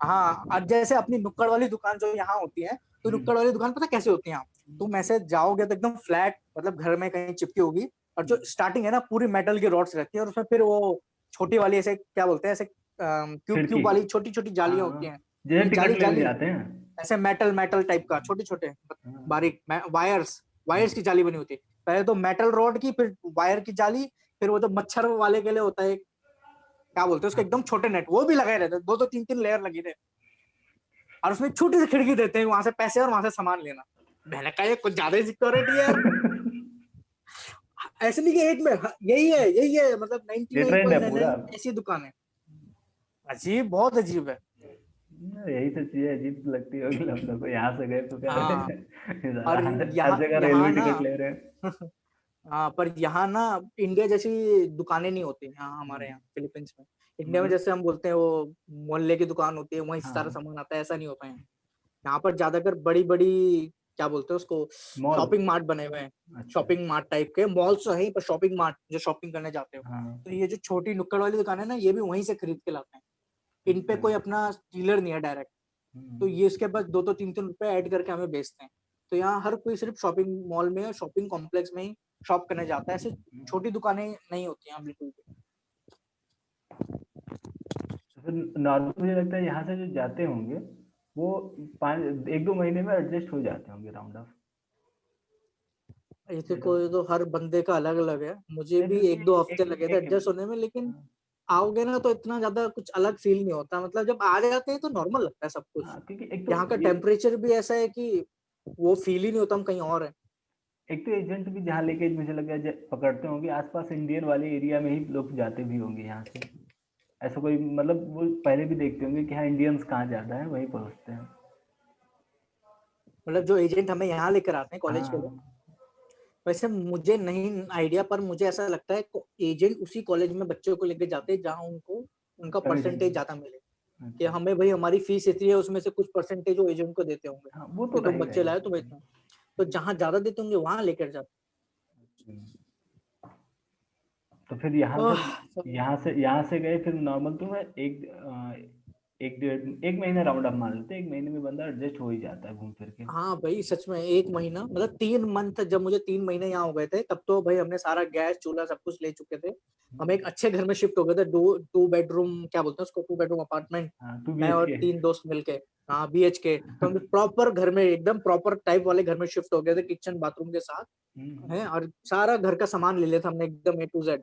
हाँ, और जैसे अपनी नुक्कड़ वाली दुकान जो यहाँ होती है, तो नुक्कड़ वाली दुकान पता कैसे होती है, यहाँ तुम ऐसे जाओगे तो एकदम फ्लैट, मतलब घर में कहीं चिपकी होगी, और जो स्टार्टिंग है ना पूरी मेटल की रॉड्स रहती है, और उसमें फिर वो छोटी वाली ऐसे क्या बोलते हैं, ऐसे क्यूब खिड़की क्यूब वाली छोटी छोटी हाँ जालियां होती हाँ हैं। जैसे नहीं, टिकट जाली लेने जाली, जाते हैं। ऐसे मेटल मेटल टाइप का, छोटे छोटे हाँ बारीक वायर्स, वायर्स की जाली बनी होती है। पहले तो मेटल रॉड की, फिर वायर की जाली, फिर वो जो मच्छर वाले के लिए होता है, क्या बोलते हैं उसको, एकदम छोटे नेट, वो भी लगाए रहते हैं, दो दो तीन तीन लेयर लगी रहती है। और उसमें छोटी सी खिड़की देते हैं, वहां से पैसे और वहां से सामान लेना। मैंने कहा ये कुछ ज्यादा ही सिक्योरिटी है यार। ऐसे नहीं कि एक में यही है, मतलब ये ट्रेंड है पूरा। 99.99 ऐसी दुकान है। अजीब, बहुत अजीब है। यही तो चीजें अजीब लगती होगी हम लोग को, यहाँ से गए तो क्या हाँ, साला और हर यहाँ जगह रेलवे यहाँ ना टिकट ले रहे हैं। हाँ, पर यहाँ ना इंडिया जैसी दुकानें नहीं होती यहाँ, हमारे यहाँ फिलीपींस में। इंडिया में मतलब जैसे हम बोलते हैं वो मोहल्ले की दुकान होती है, वहीं से सारा हाँ सामान आता है, ऐसा नहीं होता है। यहाँ पर ज्यादातर बड़ी बड़ी क्या बोलते हैं उसको, मॉल। शॉपिंग मार्ट बने हुए हैं। अच्छा शॉपिंग मार्ट टाइप के मॉल्स तो है ही, पर शॉपिंग मार्ट जो शॉपिंग करने जाते हो, हाँ तो ये जो छोटी नुक्कड़ वाली दुकान है ना, ये भी वहीं से खरीद के लाते हैं। इन पे अच्छा कोई अपना डीलर नहीं है डायरेक्ट, तो हम्म, ये इसके पास दो दो तीन तीन रुपए ऐड करके हमें बेचते हैं। तो यहाँ हर कोई सिर्फ शॉपिंग मॉल में और शॉपिंग कॉम्प्लेक्स में ही शॉप करने जाता है, ऐसे छोटी दुकानें नहीं होती हैं बिल्कुल भी। तो फिर नॉर्मल मुझे लगता है यहाँ से जो जाते होंगे वो 1 2 महीने में एडजस्ट हो जाते होंगे राउंड ऑफ। ऐसे कोई तो हर बंदे का अलग अलग है, मुझे नहीं भी क्योंकि 1 2 हफ्ते एक लगे थे एक एडजस्ट होने में, लेकिन हाँ आओगे ना तो इतना ज्यादा कुछ अलग फील नहीं होता, मतलब जब आ जाते हैं तो नॉर्मल लगता है सब कुछ। हाँ, क्योंकि एक तो यहाँ का ये टेम्परेचर भी ऐसा है कि वो फील ही नहीं होता हम कहीं और है। एक तो एजेंट भी जहाँ लेके मुझे लगा पकड़ते होंगे आसपास इंडियन वाले एरिया में ही लोग जाते भी होंगे यहाँ से, ऐसा कोई मतलब वो पहले भी देखते होंगे कि हाँ इंडियंस कहाँ ज्यादा है वहीं पहुँचते हैं। मतलब जो एजेंट हमें यहाँ लेकर आते हैं कॉलेज के लिए, हाँ वैसे मुझे नहीं आइडिया, पर मुझे ऐसा लगता है एजेंट उसी कॉलेज में बच्चों को लेके जाते हैं जहाँ उनको उनका कमीशन। परसेंटेज ज्यादा मिले, कि अच्छा। हमें भाई हमारी फीस इतनी है, उसमें से कुछ परसेंटेज वो एजेंट को देते होंगे हाँ वो तो कि तुम रहेगा बच्चे ही। लाए तुम्हें इतना, तो जहाँ ज्यादा देते होंगे वहां लेकर जाते। हम्म। तो फिर यहाँ से ओह, यहाँ से गए फिर नॉर्मल तो है एक डेढ़ एक महीना राउंड अप मान लेते हैं, एक महीने में बंदा एडजस्ट हो ही जाता है घूम फिर के। हाँ भाई सच में 1 महीना, मतलब 3 मंथ, जब मुझे 3 महीने यहाँ हो गए थे तब तो भाई हमने सारा गैस चूल्हा सब कुछ ले चुके थे। हम एक अच्छे घर में शिफ्ट हो गए थे, टू टू बेडरूम क्या बोलते हैं उसको, 2 बेडरूम अपार्टमेंट। हाँ टू बी मैं एच और के। 3 दोस्त मिलके, हाँ BHK, तो हम प्रॉपर घर में, एकदम प्रॉपर टाइप वाले घर में शिफ्ट हो गए थे, किचन बाथरूम के साथ है, और सारा घर का सामान ले लिया था हमने एकदम A to Z।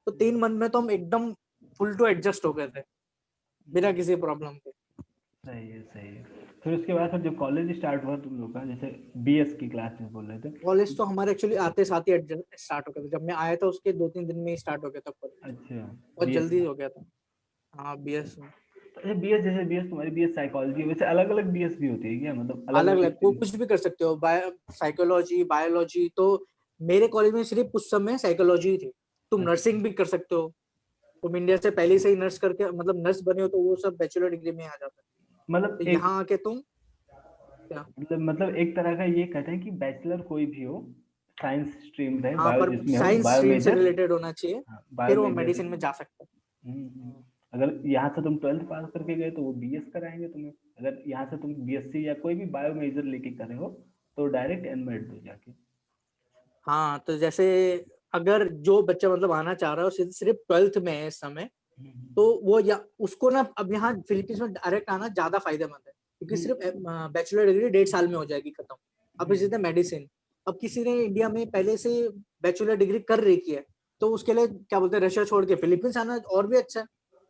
तो 3 मंथ में तो हम एकदम फुल टू एडजस्ट हो गए थे बिना किसी प्रॉब्लम के। सही है सही है। फिर उसके बाद फिर जब कॉलेज स्टार्ट हुआ तुम लोग का, जैसे बीएस की क्लास में बोल रहे थे। कॉलेज तो हमारे एक्चुअली आते साथ ही स्टार्ट हो गया था, जब मैं आया था उसके 2-3 दिन में ही स्टार्ट हो गया था कॉलेज। अच्छा बहुत बीएस। जल्दी हो गया था। हाँ BS में अच्छा बीएस, जैसे बीएस तुम्हारी बीएस साइकोलॉजी, वैसे अलग अलग बीएस भी होती है क्या, मतलब अलग अलग अलग अलग को स्ट्रीम? कुछ भी कर सकते हो, साइकोलॉजी बायोलॉजी। तो मेरे कॉलेज में सिर्फ उस समय साइकोलॉजी थी। तुम अच्छा नर्सिंग भी कर सकते हो, तुम इंडिया से पहले से ही नर्स करके मतलब नर्स बने हो तो वो सब बैचलर डिग्री में आ जाता है। मतलब तो एक, यहाँ आके तुम क्या, मतलब एक तरह का ये कहते हैं कि बैचलर कोई भी हो, साइंस स्ट्रीम रहे, हाँ बायो पर जिसमें हो, साइंस बायो स्ट्रीम से मेजर। रिलेटेड होना चाहिए, हाँ बायो फिर वो मेजर। मेडिसिन में जा सकते हैं। अगर यहाँ से तुम 12th पास करके गए तो वो बीएस कराएंगे तुम्हें, अगर यहाँ से तुम बीएससी या कोई भी बायो मेजर लेके करे हो तो डायरेक्ट एनमेड दो जाके। हाँ तो जैसे अगर जो बच्चा मतलब आना चाह रहा है और सिर्फ 12th में है इस समय, तो वो या उसको ना अब यहाँ फिलीपींस में डायरेक्ट आना ज्यादा फायदेमंद है, क्योंकि सिर्फ बैचलर डिग्री 1.5 साल में हो जाएगी खत्म। अब इसी तरह मेडिसिन, अब किसी ने इंडिया में पहले से बैचलर डिग्री कर रखी है, तो उसके लिए क्या बोलते हैं, रशिया छोड़ के फिलीपींस आना और भी अच्छा है।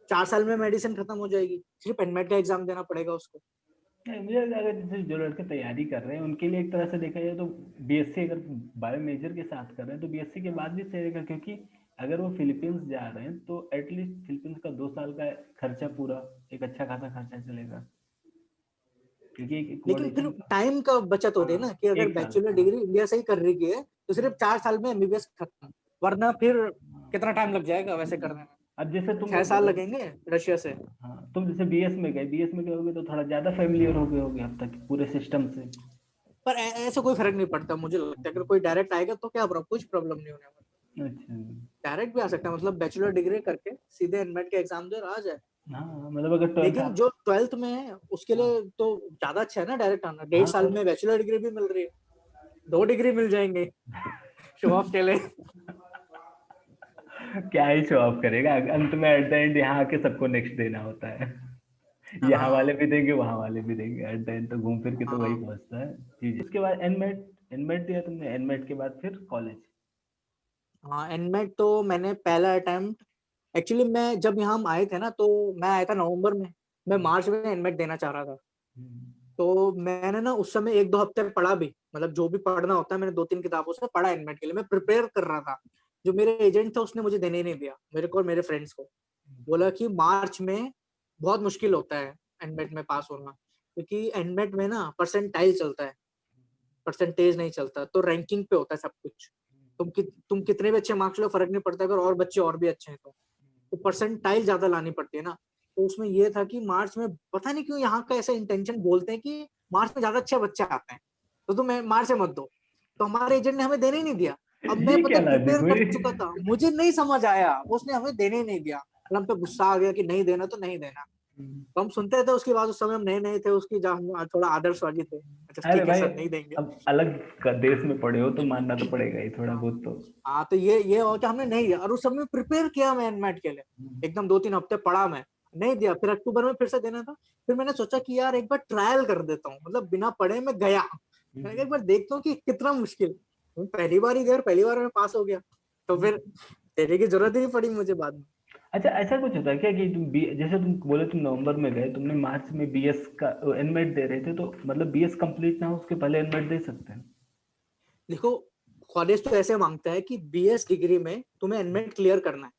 4 साल में मेडिसिन खत्म हो जाएगी, सिर्फ एनमेट का एग्जाम देना पड़ेगा उसको। नहीं मुझे अगर जैसे जो लड़के तैयारी कर रहे हैं उनके लिए एक तरह से देखा जाए तो बीएससी अगर बायो मेजर के साथ कर रहे हैं तो बीएससी के बाद भी सही रहेगा, क्योंकि अगर वो फिलीपींस जा रहे हैं तो एटलीस्ट फिलीपींस का 2 साल का खर्चा पूरा, एक अच्छा खासा खर्चा चलेगा, क्योंकि एक लेकिन फिर एकोमोडेशन का। टाइम का बचत होती है हाँ ना, कि अगर 1 साल बैचलर हाँ। डिग्री इंडिया से ही कर रही है तो सिर्फ 4 साल में MBBS खत्म, वरना फिर कितना टाइम लग जाएगा वैसे करने में। अब जैसे तुम छह लोग साल बताओ। लगेंगे रशिया से। हाँ तुम जैसे बीएस में गए, बीएस में गए होगे तो थोड़ा ज्यादा फेमिलियर हो गए होगे अब तक पूरे सिस्टम से। पर ऐसा कोई फर्क नहीं पड़ता मुझे लगता है, अगर कोई डायरेक्ट आएगा तो क्या कुछ प्रॉब्लम नहीं होने वाला। अच्छा। डायरेक्ट भी आ सकता है, मतलब बैचलर डिग्री करके सीधे एनमेट के एग्जाम दे और आ जाए। हाँ मतलब अगर 12th लेकिन आप। जो 12th में है उसके हाँ लिए तो ज्यादा अच्छा है ना डायरेक्ट आना, डेढ़ हाँ साल में बैचलर डिग्री भी मिल रही है, 2 डिग्री मिल जाएंगे शो ऑफ के लिए। क्या ही शो ऑफ करेगा, अंत में एट द एंड यहाँ आके सबको नेक्स्ट देना होता है। यहाँ वाले हाँ भी देंगे वहाँ वाले भी देंगे, एट द एंड तो घूम फिर के तो वही हाँ पहुंचता है चीज। उसके बाद एनमेट, एनमेट दिया तुमने, एनमेट के बाद फिर कॉलेज। हाँ एनमेट तो मैंने पहला अटेम्प्ट, एक्चुअली मैं जब यहाँ हम आए थे ना तो मैं आया था नवंबर में, मैं मार्च में एनमेट देना चाह रहा था। तो मैंने ना उस समय 1-2 हफ्ते पढ़ा भी, मतलब जो भी पढ़ना होता है मैंने 2-3 किताबों से पढ़ा एनमेट के लिए, मैं प्रिपेयर कर रहा था। जो मेरे एजेंट था उसने मुझे देने ही नहीं दिया, मेरे को और मेरे फ्रेंड्स को। बोला कि मार्च में बहुत मुश्किल होता है एनमेट में पास होना, क्योंकि एनमेट में ना परसेंटाइल चलता है, परसेंटेज नहीं चलता, तो रैंकिंग पे होता है सब कुछ। तुम कितने भी अच्छे मार्क्स लो फर्क नहीं पड़ता अगर और बच्चे और भी अच्छे हैं तो परसेंटाइल ज्यादा लानी पड़ती है ना। तो उसमें ये था कि मार्च में पता नहीं क्यों यहाँ का ऐसा इंटेंशन बोलते हैं कि मार्च में ज्यादा अच्छे बच्चे आते हैं, तो तुम मार्च में मत दो। तो हमारे एजेंट ने हमें देने ही नहीं दिया। अब मैं ये क्या मतलब लॉजिक प्रिपेयर कर हुई? चुका था, मुझे नहीं समझ आया, उसने हमें देने ही नहीं दिया। और हम पे गुस्सा आ गया कि नहीं देना तो नहीं देना। तो हम सुनते थे उसके बाद, उस समय हम नए नए थे उसकी, जहाँ हम थोड़ा आदर्शवादी थे, अच्छा अरे ठीक है भाई सर नहीं देंगे। अब अलग देश में पड़े हो तो मानना तो पड़ेगा ही थोड़ा बहुत तो। हाँ तो ये हो कि हमने नहीं दिया, और उस समय प्रिपेयर किया मैं एनमेट के लिए, एकदम 2-3 हफ्ते पढ़ा मैं, नहीं दिया। फिर अक्टूबर में फिर से देना था, फिर मैंने सोचा कि यार एक बार ट्रायल कर देता हूँ, मतलब बिना पढ़े मैं गया, मैंने कहा एक बार देखता हूँ कि कितना मुश्किल। पहली बार ही गया और पहली बार में पास हो गया, तो फिर देने की जरूरत ही नहीं पड़ी मुझे बाद में। अच्छा ऐसा कुछ होता है क्या कि तुम जैसे तुम बोले तुम नवंबर में गए, तुमने मार्च में बीएस का एनमेट दे रहे थे, तो मतलब बीएस कंप्लीट ना हो उसके पहले एनमेट दे सकते हैं? देखो कॉलेज तो ऐसे मांगता है कि बीएस डिग्री में तुम्हें एनमेट क्लियर करना है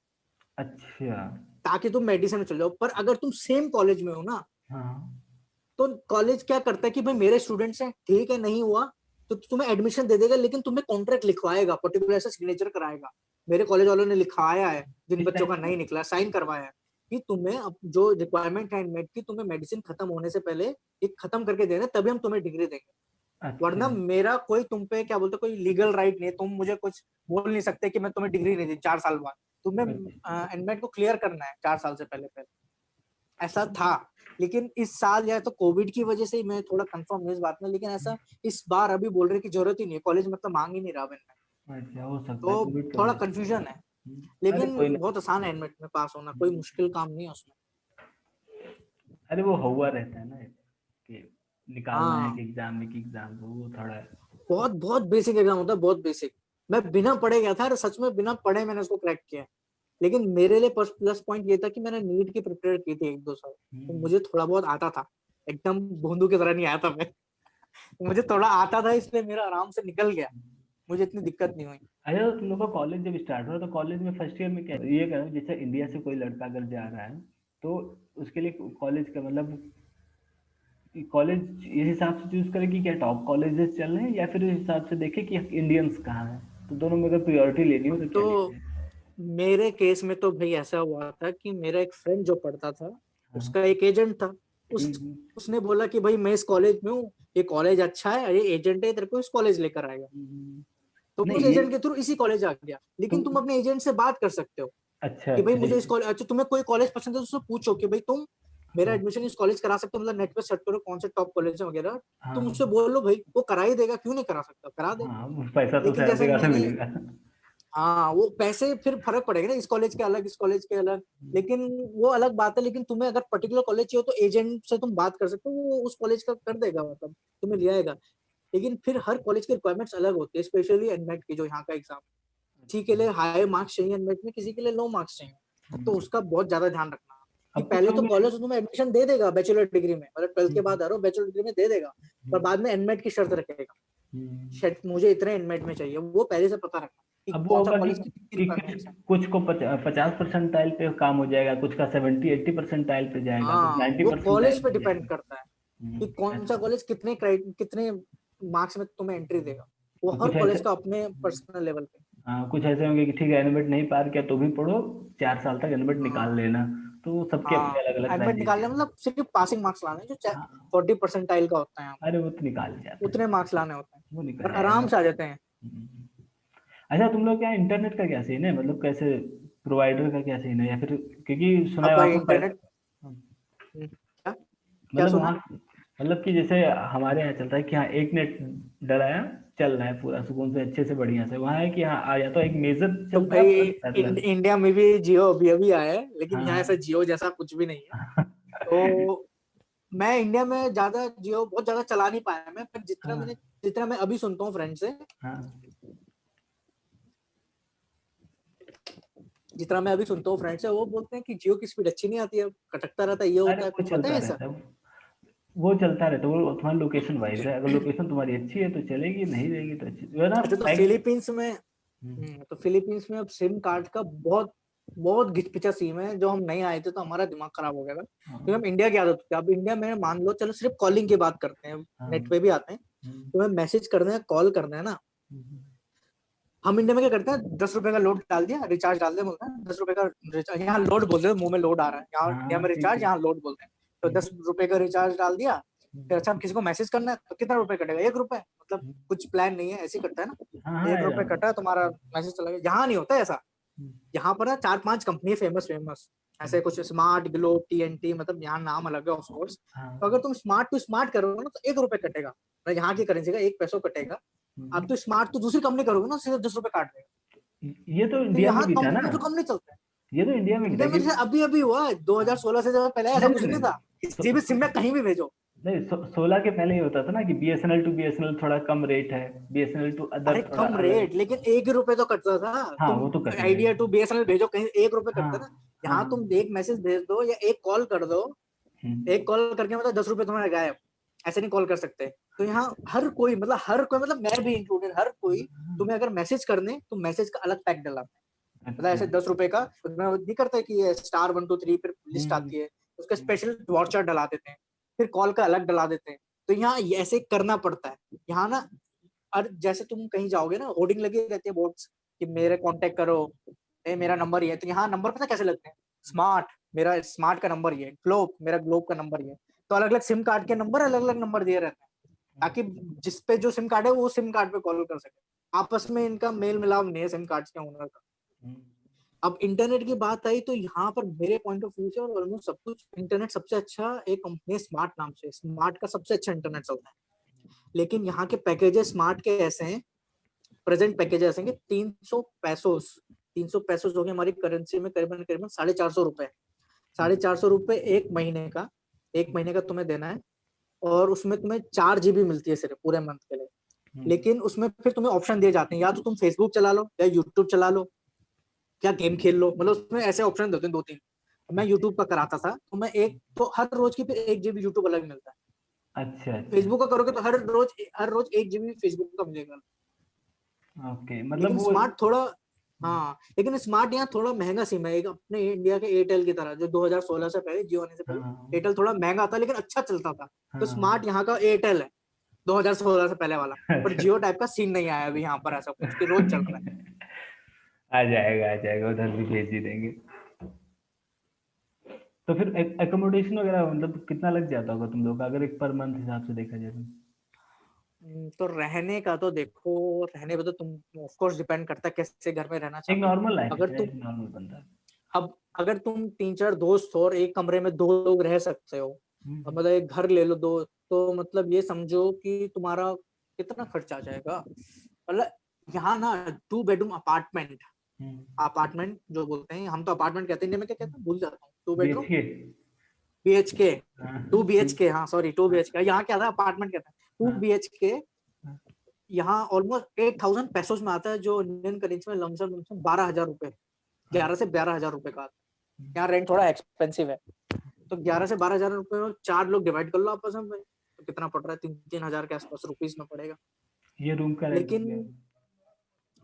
अच्छा। ताकि तुम मेडिसिन में चल जाओ। पर अगर तुम सेम कॉलेज में हो ना, हाँ। तो कॉलेज क्या करता है कि भाई मेरे स्टूडेंट्स हैं, ठीक है, नहीं हुआ तो तुम्हें एडमिशन दे देगा, लेकिन तुम्हें कॉन्ट्रैक्ट लिखवाएगा, पर्टिकुलर ऐसा सिग्नेचर कराएगा। मेरे कॉलेज वालों ने लिखवाया है, जिन ठीक बच्चों है। का नहीं निकला, साइन करवाया है कि तुम्हें जो रिक्वायरमेंट है एडमिट की, तुम्हें मेडिसिन खत्म होने से पहले एक खत्म करके देना, तभी हम तुम्हें डिग्री देंगे। अच्छा। वरना मेरा कोई तुम पे क्या बोलते, कोई लीगल राइट नहीं है, तुम मुझे कुछ बोल नहीं सकते कि मैं तुम्हें डिग्री नहीं दी 4 साल बाद। तुम्हें अच्छा। एडमिट को क्लियर करना है 4 साल से पहले पहले। ऐसा था। लेकिन इस साल या तो कोविड की वजह से ही, मैं थोड़ा कंफर्म नहीं इस बात में, लेकिन ऐसा इस बार अभी बोल रहे कि जरूरत ही नहीं है, कॉलेज मतलब मांग ही नहीं रहा मैंने। अच्छा, हो सकता तो है कोविड की थोड़ा वजह कंफ्यूजन है, से। अरे लेकिन कोई बहुत आसान है एडमिट में पास होना, कोई नहीं। मुश्किल काम नहीं है उसमें। अरे वो हुआ रहता है ना कि निकालना है हाँ, कि एग्जाम में, कि एग्जाम तो वो थोड़ा। बहुत बहुत बेसिक एग्जाम होता है, बहुत बेसिक। मैं बिना पढ़े गया था, अरे सच में बिना पढ़े मैंने उसको क्रैक किया है। लेकिन मेरे लिए प्लस पॉइंट ये था कि मैंने नीट की प्रिपेयर की थी 1-2 साल, तो हम्म। मुझे थोड़ा बहुत आता था। एकदम भोंदू की तरह नहीं आया था मैं। मुझे थोड़ा आता था, इसलिए मेरा आराम से निकल गया, मुझे इतनी दिक्कत नहीं हुई। अच्छा, तो तुम लोग का कॉलेज जब स्टार्ट हुआ तो कॉलेज में फर्स्ट ईयर में क्या ये कह रहा हूँ, जैसे इंडिया से कोई लड़का अगर जा रहा है तो उसके लिए कॉलेज का मतलब कॉलेज इस हिसाब से चूज करे कि क्या टॉप कॉलेजेस चल रहे हैं, या फिर इस हिसाब से देखे कि इंडियंस कहाँ हैं, तो दोनों में अगर प्रायोरिटी लेनी हो तो क्या लेते तो हैं? मेरे केस में तो भाई ऐसा हुआ था कि मेरा एक फ्रेंड जो पढ़ता था, हाँ। उसका एक एजेंट था। उस हम्म। उसने बोला कि भाई मैं इस कॉलेज में हूँ, ये कॉलेज अच्छा है, ये एजेंट है, तेरे को इस कॉलेज लेकर आएगा। हम्म। तो नहीं उस ये एजेंट के थ्रू इसी कॉलेज आ गया। लेकिन तुम। तुम अपने एजेंट से बात कर सकते हो अच्छा कि भाई अच्छा मुझे इस कॉलेज, अच्छा तुम्हें कोई कॉलेज पसंद है तो उससे पूछो कि भाई तुम मेरा हाँ एडमिशन इस कॉलेज करा सकते हो, मतलब नेट पे सर्च करो कौन से टॉप कॉलेज है वगैरह। तुम हाँ उससे बोल लो, भाई वो करा ही देगा, क्यों नहीं करा सकता, करा दे। हाँ, पैसा तो लेकिन शायद जैसे जगह से मैंने, मिलेगा। हाँ वो पैसे फिर फर्क पड़ेगा ना, इस कॉलेज के अलग, इस कॉलेज के अलग। लेकिन वो अलग बात है। लेकिन तुम्हें अगर पर्टिकुलर कॉलेज चाहिए तो एजेंट से तुम बात कर सकते हो, वो उस कॉलेज का कर देगा, मतलब तुम्हें ले आएगा। लेकिन फिर हर कॉलेज की रिक्वायरमेंट्स अलग होती है, स्पेशली एनमेट की, जो यहाँ का एग्जाम, किसी के लिए हाई मार्क्स चाहिए एनमेट में, किसी के लिए लो मार्क्स चाहिए, तो उसका बहुत ज्यादा ध्यान रखना कि अब कुछ पहले तो होंगे। कॉलेज तुम्हें एडमिशन दे देगा बैचलर डिग्री में, मतलब 12th के हम्म। बाद आ रहा हो बैचलर डिग्री में दे देगा। पर हम्म। बाद में एनमेट की शर्त रखेगा, हम्म। शायद मुझे इतने एनमेट में चाहिए, वो पहले से पता रखना कि अब वो कौन सा होगा कॉलेज की कितनी कि रिक्वायरमेंट्स है। कुछ को 50 परसेंटाइल पे काम हो जाएगा, कुछ का 70-80 परसेंटाइल पे जाएगा, कुछ हाँ, नाइन्टी वो परसेंटाइल कॉलेज पे पे डिपेंड जाएगा। करता है कि कौन सा ऐसा। कॉलेज कितने मार्क्स में तुम्हें एंट्री देगा। वो और हर कुछ ऐसे। कॉलेज का अपने पर्सनल लेवल पे। हाँ, कुछ ऐसे होंगे कि ठीक है एनिमेट नहीं पार किया तो भी पढ़ो, 4 साल तक एनिमेट निकाल हाँ लेना। तो सबके अपने हाँ, अलग अलग एडमिट निकालने क्राइटेरिया। मतलब सिर्फ पासिंग मार्क्स लाने हैं, जो हाँ। 40 परसेंटाइल का होता है यहाँ पे, अरे वो तो निकाल जाते हैं। उतने मार्क्स लाने होते हैं वो निकल और जाएगा। आराम से आ जाते हैं। हम्म। अच्छा, तुम लोग क्या इंटरनेट का क्या सीन है, मतलब कैसे प्रोवाइडर का क्या सीन है, या फिर क्योंकि सुना है अब वहाँ भाई पे इंटरनेट, क्या क्या मतलब सुना वहाँ, है? मतलब कि जैसे हमारे यहाँ चलता है कि हाँ एक नेट डलाया, चल रहा है पूरा सुकून से अच्छे से बढ़िया से, वहाँ है कि हाँ या तो एक मेजर तो चलता है भाई प्लस पैरेलल। इंडिया में भी जियो अभी अभी आया है, लेकिन यहाँ ऐसा हाँ। जियो जैसा कुछ भी नहीं है। तो मैं इंडिया में ज्यादा जियो बहुत ज्यादा चला नहीं पाया मैं, पर हाँ। जितना मैं अभी सुनता हूँ फ्रेंड से, हाँ। जितना मैं अभी सुनता हूँ फ्रेंड से, वो बोलते हैं कि जियो की स्पीड अच्छी नहीं आती है, कटकता रहता है, ये अरे होता है, वो कुछ पता चलता है ऐसा? रहता है, वो चलता रहता है, वो तुम्हारी लोकेशन वाइज है, अगर लोकेशन तुम्हारी अच्छी है तो चलेगी, नहीं रहेगी तो अच्छी जो है ना अच्छा, तो पैक। फिलीपींस में, तो फिलीपींस में अब सिम कार्ड का बहुत बहुत घिचपिचा सीन है। जो हम नहीं आए थे तो हमारा दिमाग खराब हो गया था, क्योंकि हम इंडिया की आदत थी। अब इंडिया में मान लो, चलो सिर्फ कॉलिंग की बात करते हैं, नेट पे भी आते हैं, तुम्हें मैसेज करना है, कॉल करना है ना, हम इंडिया में क्या करते हैं, 10 रुपए का लोड डाल दिया, रिचार्ज डाल दिया, बोलते हैं 10 रुपए का रिचार्ज, यहाँ लोड बोलते हैं, मुंह में लोड आ रहा है, यहाँ इंडिया में हाँ ठीक रिचार्ज, है। यहाँ लोड बोलते हैं। तो 10 रुपए का रिचार्ज डाल दिया। फिर अच्छा, हम किसी को मैसेज करना है तो कितना रुपए कटेगा, 1 रुपए, मतलब कुछ प्लान नहीं है, ऐसे ही कटता है हाँ ना, हाँ 1 रुपए कटा, तुम्हारा मैसेज चला गया। यहाँ नहीं होता ऐसा। यहाँ पर ना 4-5 कंपनी फेमस फेमस, ऐसे कुछ स्मार्ट, ग्लो, टीएनटी, मतलब यहाँ नाम अलग है ऑफ कोर्स। तो अगर हाँ। तुम स्मार्ट टू स्मार्ट करोगे ना, तो 1 रुपए कटेगा, मतलब यहाँ की करेंसी का 1 पैसा कटेगा। अब तो स्मार्ट तो दूसरी कंपनी करोगे ना, सीधे 10 रुपए काट देगा। ये तो तो इंडिया में यहाँ भी था ना, कंपनी टू कंपनी चलता है। ये तो इंडिया में भी था इंडिया में कि जैसे अभी अभी हुआ है, हाँ। 2016 से ज्यादा पहले ऐसा नहीं कुछ नहीं नहीं नहीं, था, किसी भी सिम में कहीं भी भेजो। नहीं 16 के पहले ये होता था ना कि बीएसएनएल टू बीएसएनएल थोड़ा कम रेट है, बीएसएनएल टू अरे अदर थोड़ा कम अलग। रेट, लेकिन 1 रुपए तो कटता था। हाँ तुम वो तो कटेगा ही। आइडिया टू बीएसएनएल भेजो कहीं, 1 रुपए हाँ कटता ना। हाँ यहाँ हाँ। तुम एक मैसेज भेज दो या एक कॉल कर दो, एक कॉल करके मतलब 10 रुपए तुम्हारे गायब। ऐसे नहीं कॉल कर सकते। तो यहाँ हर कोई मतलब मैं भी इंक्लूडेड, हर कोई तुम्हें अगर मैसेज करने तो मैसेज का अलग पैक डला, मतलब अच्छा। ऐसे 10 रुपए का उसमें वो नहीं करते कि ये *1 2 3 फिर लिस्ट हम्म। आती है, उसका स्पेशल वाउचर डला देते हैं, फिर कॉल का अलग डला देते हैं। तो यहाँ ये ऐसे करना पड़ता है यहाँ ना। और जैसे तुम कहीं जाओगे ना, होर्डिंग लगी रहती है बोर्ड्स कि मेरे कांटेक्ट करो, मेरा नंबर ये है, तो यहाँ नंबर पता कैसे लगते हैं, स्मार्ट, मेरा स्मार्ट का नंबर ये है, ग्लोब, मेरा ग्लोब का नंबर ये है। तो अलग अलग सिम कार्ड के नंबर अलग अलग नंबर दिए रहते हैं, ताकि जिस पे जो सिम कार्ड है वो सिम कार्ड पे कॉल कर सके। आपस में इनका मेल मिलाप नहीं है सिम कार्ड के ओनर का। अब इंटरनेट की बात आई तो यहाँ पर मेरे पॉइंट ऑफ व्यू से और ऑलमोस्ट सब कुछ इंटरनेट सबसे अच्छा एक कंपनी है स्मार्ट नाम से, स्मार्ट का सबसे अच्छा इंटरनेट चलता है। लेकिन यहाँ के पैकेजेस स्मार्ट के ऐसे हैं, प्रेजेंट पैकेज ऐसे हैं कि 300 पैसोस, 300 पैसोस हो गए हमारी करेंसी में करीबन करीबन 450 रुपए, 450 रुपए एक महीने का, एक महीने का तुम्हें देना है। और उसमें तुम्हें 4 GB मिलती है सिर्फ पूरे मंथ के लिए। लेकिन उसमें फिर तुम्हें ऑप्शन दिए जाते हैं, या तो तुम फेसबुक चला लो या यूट्यूब चला लो या गेम खेल लो, मतलब उसमें ऐसे ऑप्शन देते हैं 2 3। मैं यूट्यूब का कराता था तो मैं एक तो हर रोज की फिर 1 GB यूट्यूब अलग मिलता है। अच्छा अच्छा। फेसबुक का करोगे तो हर रोज 1 GB फेसबुक का मिलेगा। ओके, मतलब लेकिन वो। स्मार्ट थोड़ा, हाँ लेकिन स्मार्ट यहाँ थोड़ा महंगा सिम है, एक अपने इंडिया के एयरटेल की तरह, जो 2016 से पहले, जियो आने से पहले हाँ एयरटेल थोड़ा महंगा था लेकिन अच्छा चलता था। तो हाँ। स्मार्ट यहाँ का एयरटेल है 2016 से पहले वाला। पर अच्छा। जियो टाइप का सीन नहीं आया अभी यहाँ पर ऐसा कुछ कि रोज चल रहा है। आ जाएगा, उधर भी भेज ही देंगे। तो फिर एकोमोडेशन वगैरह मतलब कितना लग जाता होगा तुम लोग का, अगर एक पर मंथ हिसाब से देखा जाए तो? तो रहने का तो देखो, रहने पे तो तुम ऑफ कोर्स डिपेंड करता है कैसे घर में रहना एक चाहते हो। नॉर्मल लाइफ अगर है, तुम एक नॉर्मल बंदा। अब अगर तुम 3 4 दोस्त हो और एक कमरे में 2 लोग रह सकते हो, और हम्म मतलब एक घर ले लो दो, तो मतलब ये समझो कि तुम्हारा कितना खर्चा आ जाएगा। मतलब यहाँ ना 2 बेडरूम अपार्टमेंट, हम्म। अपार्टमेंट जो बोलते हैं, हम तो अपार्टमेंट कहते हैं, इंडिया में क्या कहते हैं भूल जाता हूँ, 2 बेडरूम बीएचके। BHK, हाँ। 2 BHK, हाँ सॉरी 2 BHK, यहाँ क्या था अपार्टमेंट कहते हैं, टू हाँ बी एच के हाँ। यहाँ ऑलमोस्ट 8,000 पैसों में आता है, जो इंडियन करेंसी में लमसम 12,000 रुपए, 11 से 12,000 रुपए का आता है। यहाँ रेंट थोड़ा एक्सपेंसिव है, तो 11 से 12,000 रुपए में 4 लोग डिवाइड कर लो आपस में, तो कितना पड़ रहा है, 3-3 हजार के आसपास रुपीज में पड़ेगा। ये रूम का रेंट हो लेकिन गया।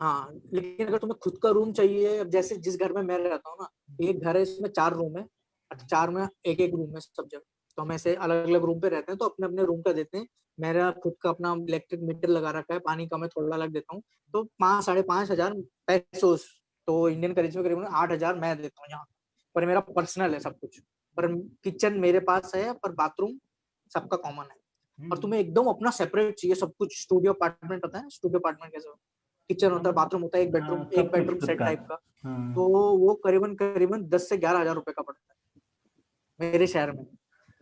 हाँ, लेकिन अगर तुम्हें खुद का रूम चाहिए, अब जैसे जिस घर में मैं रहता हूँ ना, एक घर है इसमें 4 रूम है, और 4 में एक एक रूम है सब जगह, तो हम ऐसे अलग अलग रूम पे रहते हैं, तो अपने अपने रूम का देते हैं। मेरा खुद का अपना इलेक्ट्रिक मीटर लगा रखा है, पानी का मैं थोड़ा अलग देता हूँ, तो 5 साढ़े 5 हजार पैसों, तो इंडियन करेंसी में करीबन 8 हजार मैं देता हूँ यहाँ। पर मेरा पर्सनल है सब कुछ, पर किचन मेरे पास है, पर बाथरूम सबका कॉमन है। और हम्म। तुम्हें एकदम अपना सेपरेट चाहिए सब कुछ, स्टूडियो अपार्टमेंट होता है, स्टूडियो अपार्टमेंट कैसे, किचन हाँ होता है, बाथरूम होता है, एक बेडरूम, हाँ, एक सब कुछ बेडरूम खुद सेट का। टाइप का, तो हाँ। वो करीबन करीबन 10 से 11 हजार रुपए का पड़ता है मेरे शहर में।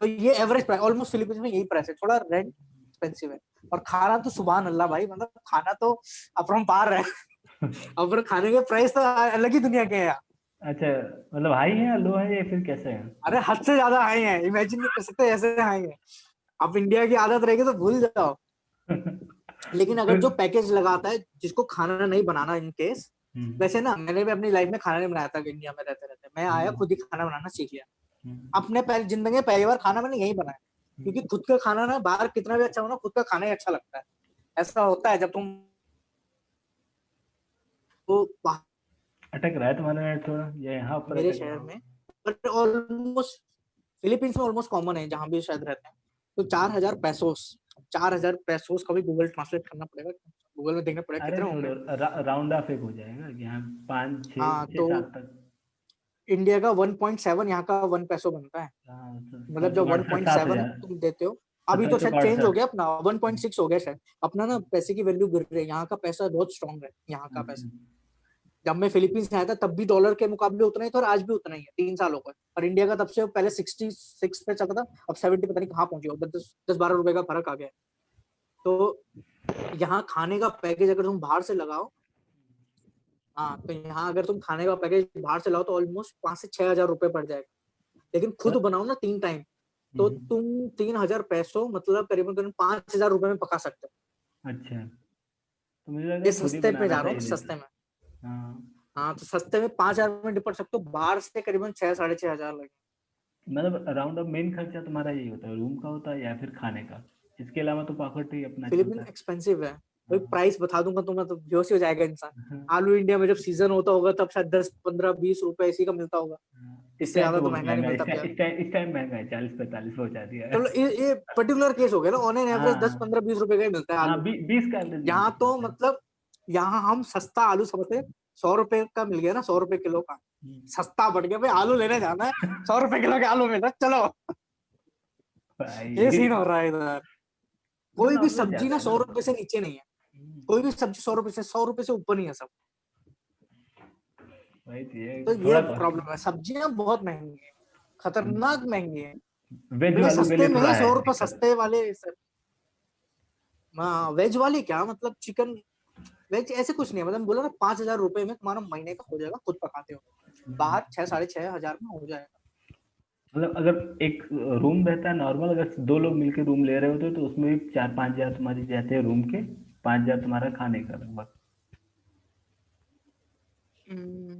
तो ये एवरेज प्राइस ऑलमोस्ट फिलीपींस में यही प्राइस है, थोड़ा रेंट एक्सपेंसिव है। और खाना तो सुभान अल्लाह भाई, मतलब खाना तो अपरंपार है। अब खाने के प्राइस तो अलग ही दुनिया के हैं यार। अच्छा, मतलब हाई है या लो है या फिर कैसे है? अरे हद से ज्यादा हाई है, इमेजिन नहीं कर सकते ऐसे हाई है। अब इंडिया की आदत रहेगी तो भूल जाओ। लेकिन अगर फिर। जो पैकेज लगाता है जिसको खाना नहीं बनाना इन केस, हम्म वैसे ना मैंने भी अपनी लाइफ में खाना नहीं बनाया था इंडिया में रहते रहते, मैं आया हम्म खुद ही खाना बनाना सीख लिया। हम्म अपने पहले जिंदगी में पहली बार खाना मैंने यही बनाया, क्योंकि हम्म। खुद का खाना ना बाहर कितना भी अच्छा हो ना, खुद का खाना ही अच्छा लगता है। ऐसा होता है जब तुम वो अटक रहा है तुम्हारा नेट थोड़ा, या यहाँ पर मेरे अटक रहा शहर हो? में, पर ऑलमोस्ट फिलीपींस में ऑलमोस्ट कॉमन है जहां भी शायद रहते हैं। तो 4 हजार पैसोस, 4 हजार पैसोस का भी गूगल ट्रांसलेट करना पड़ेगा, गूगल में देखना पड़ेगा अरे कितने होंगे। छोड़ो, राउंड ऑफ एक हो जाएगा कि यहाँ 5 6 हाँ 6 तो 7 तक। इंडिया का 1.7 यहाँ का 1 पैसो बनता है। हाँ, मतलब सात जब चौक आठ, सात सात 1.7 हजार तुम देते हो, अभी तो शायद चेंज हो 7 7 चौक 68। गया अपना, 1.6 हो गया शायद अपना ना, पैसे की वैल्यू गिर रही है, यहाँ का पैसा बहुत स्ट्रांग है यहाँ का पैसा। जब मैं फिलीपींस में आया था तब भी डॉलर के मुकाबले उतना ही था, और आज भी उतना ही है, 3 साल हो गए। और इंडिया का तब से पहले 66 पे चलता था, अब 70 पता नहीं कहाँ पहुंच गया, 10 10 12 रुपए का फर्क आ गया है। तो यहाँ खाने का पैकेज अगर तुम बाहर से लगाओ, हाँ तो यहाँ अगर तुम खाने का पैकेज बाहर से लाओ तो ऑलमोस्ट 5 से 6 हजार रुपए पड़ जाएगा। लेकिन खुद बनाओ ना 3 टाइम, तो हम्म, तुम 3 हजार पैसों मतलब करीबन करीबन 5 हजार रुपए में पका सकते हो। अच्छा, तो मुझे लग रहा ये है खुद ही सस्ते में बनाना जा रहा हूँ, सही रहता सस्ते है। में। हाँ, हाँ तो सस्ते में 5 हजार में निपट सकते हो, बाहर से करीबन 6 साढ़े 6 हजार लगे। मतलब राउंड ऑफ मेन खर्चा तुम्हारा यही होता है, रूम का होता है या फिर खाने का? इसके अलावा तो पॉकेट ही अपना फिलीपीन चलता है। एक्सपेंसिव है, भाई हाँ। प्राइस बता दूंगा तो मैं तो बेहोश ही हो जाएगा इंसान। हाँ, आलू इंडिया में जब सीजन होता होगा तब शायद 10 15 20 रुपए इसी का मिलता होगा, इस इससे टाइम ज्यादा तो तो बहुत महंगा नहीं महंगा है, मिलता प्याज। इस टाइम महंगा है, 40-45 पहुंचा दिया है। चलो ये पर्टिकुलर केस हो गया ना, ऑन एन एवरेज दस हाँ पंद्रह बीस रुपए का ही मिलता है हाँ, आलू। 20 का एवरेज यहाँ मिलता तो है। मतलब यहाँ हम सस्ता आलू समझते हैं, 100 रुपए का मिल गया ना, 100 रुपए किलो का सस्ता बढ़ गया, भाई आलू लेने जाना है, 100 रुपए किलो के आलू मिल रहा है, चलो। ये भाई सीन हो रहा है इधर। तो कोई भी नॉर्मल सब्जी ज्यादा ना है सौ ना। रुपए से नीचे नहीं है, कोई भी सब्जी 100 रुपए से ऊपर नहीं है सब। भाई तो ये तो ये थोड़ा प्रॉब्लम है, सब्जियां बहुत महंगी है, खतरनाक महंगी है। वेज भले वालों के सस्ते लिए में थोड़ा ही है 100 रुपए दिक्कत। सस्ते वाले हाँ वेज वाली क्या मतलब चिकन, वेज ऐसे कुछ नहीं है, मतलब बोला ना 5,000 रुपए में तुम्हारा महीने का हो जाएगा खुद पकाते हो, बाहर 6 साढ़े 6 हजार में हो जाएगा। मतलब अगर एक रूम रहता है नॉर्मल, अगर 2 लोग मिलकर रूम ले रहे होते तो उसमें भी 4-5 हजार तुम्हारी जाते हैं रूम के, 5 हजार तुम्हारा खाने का लगभग। हम्म,